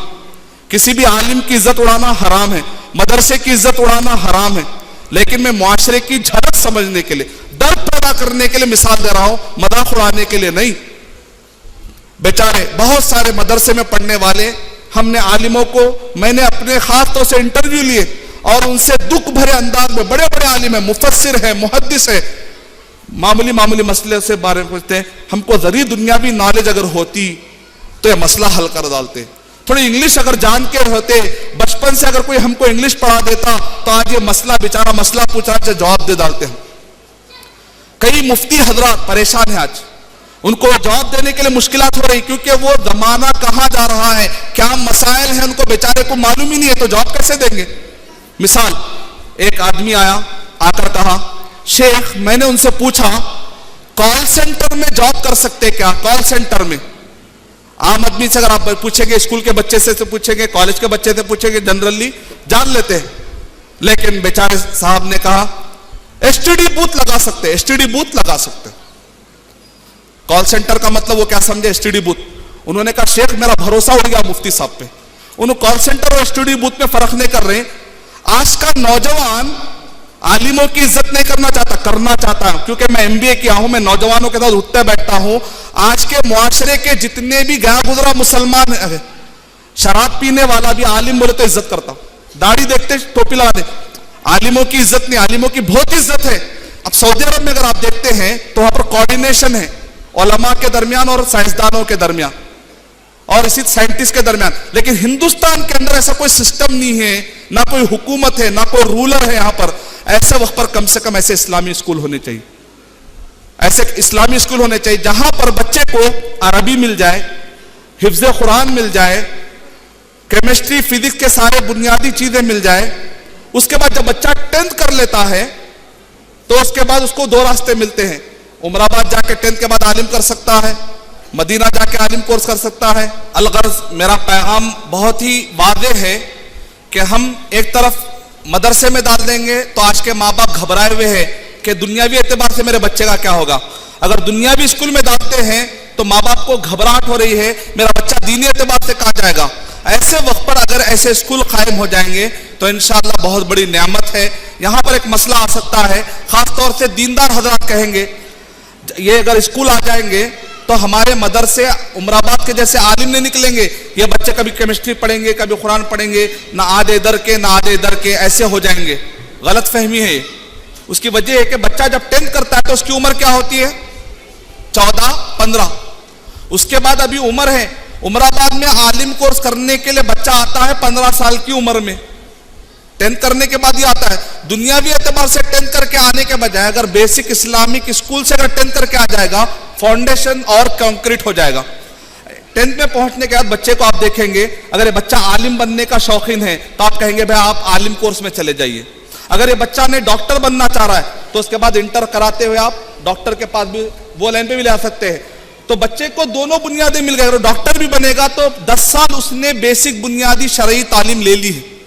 کسی بھی عالم کی عزت اڑانا حرام ہے، مدرسے کی عزت اڑانا حرام ہے. لیکن میں معاشرے کی جھلک سمجھنے کے لیے، درد پیدا کرنے کے لیے مثال دے رہا ہوں، مذاق اڑانے کے لیے نہیں. بیچارے بہت سارے مدرسے میں پڑھنے والے، ہم نے عالموں کو، میں نے اپنے خاص طور سے انٹرویو لیے اور ان سے دکھ بھرے انداز میں، بڑے بڑے عالم ہیں، مفسر ہیں، محدث ہیں، معمولی مسئلے سے بارے میں پوچھتے ہیں، ہم کو ذریع دنیاوی نالج اگر ہوتی تو یہ مسئلہ حل کر ڈالتے، تھوڑی انگلش اگر جان کے ہوتے، بچپن سے اگر کوئی ہم کو انگلش پڑھا دیتا تو آج یہ مسئلہ بیچارہ مسئلہ پوچھ رہا ہے جواب دے ڈالتے ہیں۔ کئی مفتی حضرات پریشان ہیں، آج ان کو جواب دینے کے لیے مشکلات ہو رہی، کیونکہ وہ زمانہ کہاں جا رہا ہے، کیا مسائل ہیں ان کو بیچارے کو معلوم ہی نہیں ہے، تو جواب کیسے دیں گے؟ مثال، ایک آدمی آیا، آ کر کہا شیخ میں نے ان سے پوچھا کال سینٹر میں جاب کر سکتے کیا؟ کال سینٹر میں عام آدمی سے اگر آپ پوچھیں گے، اسکول کے بچے سے پوچھیں گے، کالج کے بچے سے پوچھیں گے، جنرلی جان لیتے ہیں، لیکن بیچارے صاحب نے کہا ایس ٹی ڈی بوتھ لگا سکتے، ایس ٹی ڈی بوتھ لگا سکتے۔ کال سینٹر کا مطلب وہ کیا سمجھے؟ S T D both. انہوں نے کہا شیخ میرا بھروسہ اڑ گیا مفتی صاحب پہ، انہوں کال سینٹر اور ایس ٹی ڈی بوتھ میں فرق نہیں کر رہے۔ آج کا نوجوان عالموں کی عزت نہیں کرنا چاہتا، کیونکہ میں ایم بی اے کیا ہوں، میں نوجوانوں کے ساتھ اٹھتا بیٹھتا ہوں۔ آج کے معاشرے کے جتنے بھی گیا گزرا مسلمان ہیں، شراب پینے والا بھی عالم بولے تو عزت کرتا، داڑھی دیکھتے ٹوپی لگا دے، عالموں کی عزت نہیں، عالموں کی بہت عزت ہے۔ اب سعودی عرب میں اگر آپ دیکھتے ہیں تو وہاں پر کوارڈینیشن ہے علماء کے درمیان اور سائنسدانوں کے درمیان اور اسی سائنٹسٹ کے درمیان، لیکن ہندوستان کے اندر ایسا کوئی سسٹم نہیں ہے، نہ کوئی حکومت ہے، نہ کوئی رولر ہے یہاں پر۔ ایسے وقت پر کم سے کم ایسے اسلامی اسکول ہونے چاہیے، ایسے اسلامی اسکول ہونے چاہیے جہاں پر بچے کو عربی مل جائے، حفظ قرآن مل جائے، کیمسٹری فزکس کے سارے بنیادی چیزیں مل جائے۔ اس کے بعد جب بچہ 10th کر لیتا ہے تو اس کے بعد اس کو دو راستے ملتے ہیں، عمر آباد جا کے 10th کے بعد عالم کر سکتا ہے، مدینہ جا کے عالم کورس کر سکتا ہے۔ الغرض میرا پیغام بہت ہی واضح ہے کہ ہم ایک طرف مدرسے میں ڈال دیں گے تو آج کے ماں باپ گھبرائے ہوئے ہیں کہ دنیاوی اعتبار سے میرے بچے کا کیا ہوگا، اگر دنیاوی اسکول میں ڈالتے ہیں تو ماں باپ کو گھبراہٹ ہو رہی ہے میرا بچہ دینی اعتبار سے کہاں جائے گا۔ ایسے وقت پر اگر ایسے اسکول قائم ہو جائیں گے تو انشاءاللہ بہت بڑی نعمت ہے۔ یہاں پر ایک مسئلہ آ سکتا ہے، خاص طور سے دیندار حضرات کہیں گے یہ اگر اسکول آ جائیں گے تو ہمارے مدرسے عمر آباد کے جیسے عالم نہیں نکلیں گے، یہ بچے کبھی کیمسٹری پڑھیں گے، کبھی قرآن پڑھیں گے، نہ آدھے ادھر کے نہ آدھے ادھر کے، ایسے ہو جائیں گے۔ غلط فہمی ہے یہ۔ اس کی وجہ ہے کہ بچہ جب 10th کرتا ہے تو اس کی عمر کیا ہوتی ہے؟ 14-15۔ اس کے بعد ابھی عمر ہے، عمر آباد میں عالم کورس کرنے کے لیے بچہ آتا ہے 15 سال کی عمر میں، 10th کرنے کے بعد ہی آتا ہے۔ دنیاوی اعتبار سے 10th کر کے آنے کے بجائے اگر بیسک اسلامک اسکول سے اگر 10th کر کے آ جائے گا، فاؤنڈیشن اور کنکریٹ ہو جائے گا۔ 10th میں پہنچنے کے بعد بچے کو آپ دیکھیں گے، اگر یہ بچہ عالم بننے کا شوقین ہے تو آپ کہیں گے بھائی آپ عالم کورس میں چلے جائیے۔ اگر یہ بچہ نے ڈاکٹر بننا چاہ رہا ہے تو اس کے بعد انٹر کراتے ہوئے آپ ڈاکٹر کے پاس بھی وہ لائن پہ بھی لے آ سکتے ہیں۔ تو بچے کو دونوں بنیادیں مل گئے، اگر ڈاکٹر بھی بنے گا تو 10 سال اس نے بیسک بنیادی شرعی تعلیم لے لی ہے۔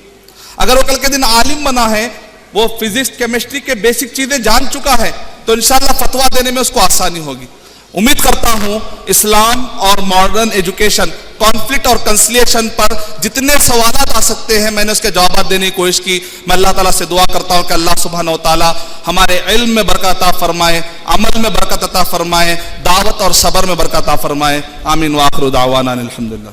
اگر وہ کل کے دن عالم بنا ہے، وہ فزکس کیمسٹری کے بیسک چیزیں جان چکا ہے تو انشاءاللہ فتویٰ دینے میں اس کو آسانی ہوگی۔ امید کرتا ہوں اسلام اور ماڈرن ایجوکیشن، کانفلکٹ اور کنسلیشن پر جتنے سوالات آ سکتے ہیں میں نے اس کے جوابات دینے کی کوشش کی۔ میں اللہ تعالیٰ سے دعا کرتا ہوں کہ اللہ سبحانہ و تعالیٰ ہمارے علم میں برکت عطا فرمائے، عمل میں برکت عطا فرمائے، دعوت اور صبر میں برکت عطا فرمائے۔ آمین وآخر دعوانا الحمدللہ۔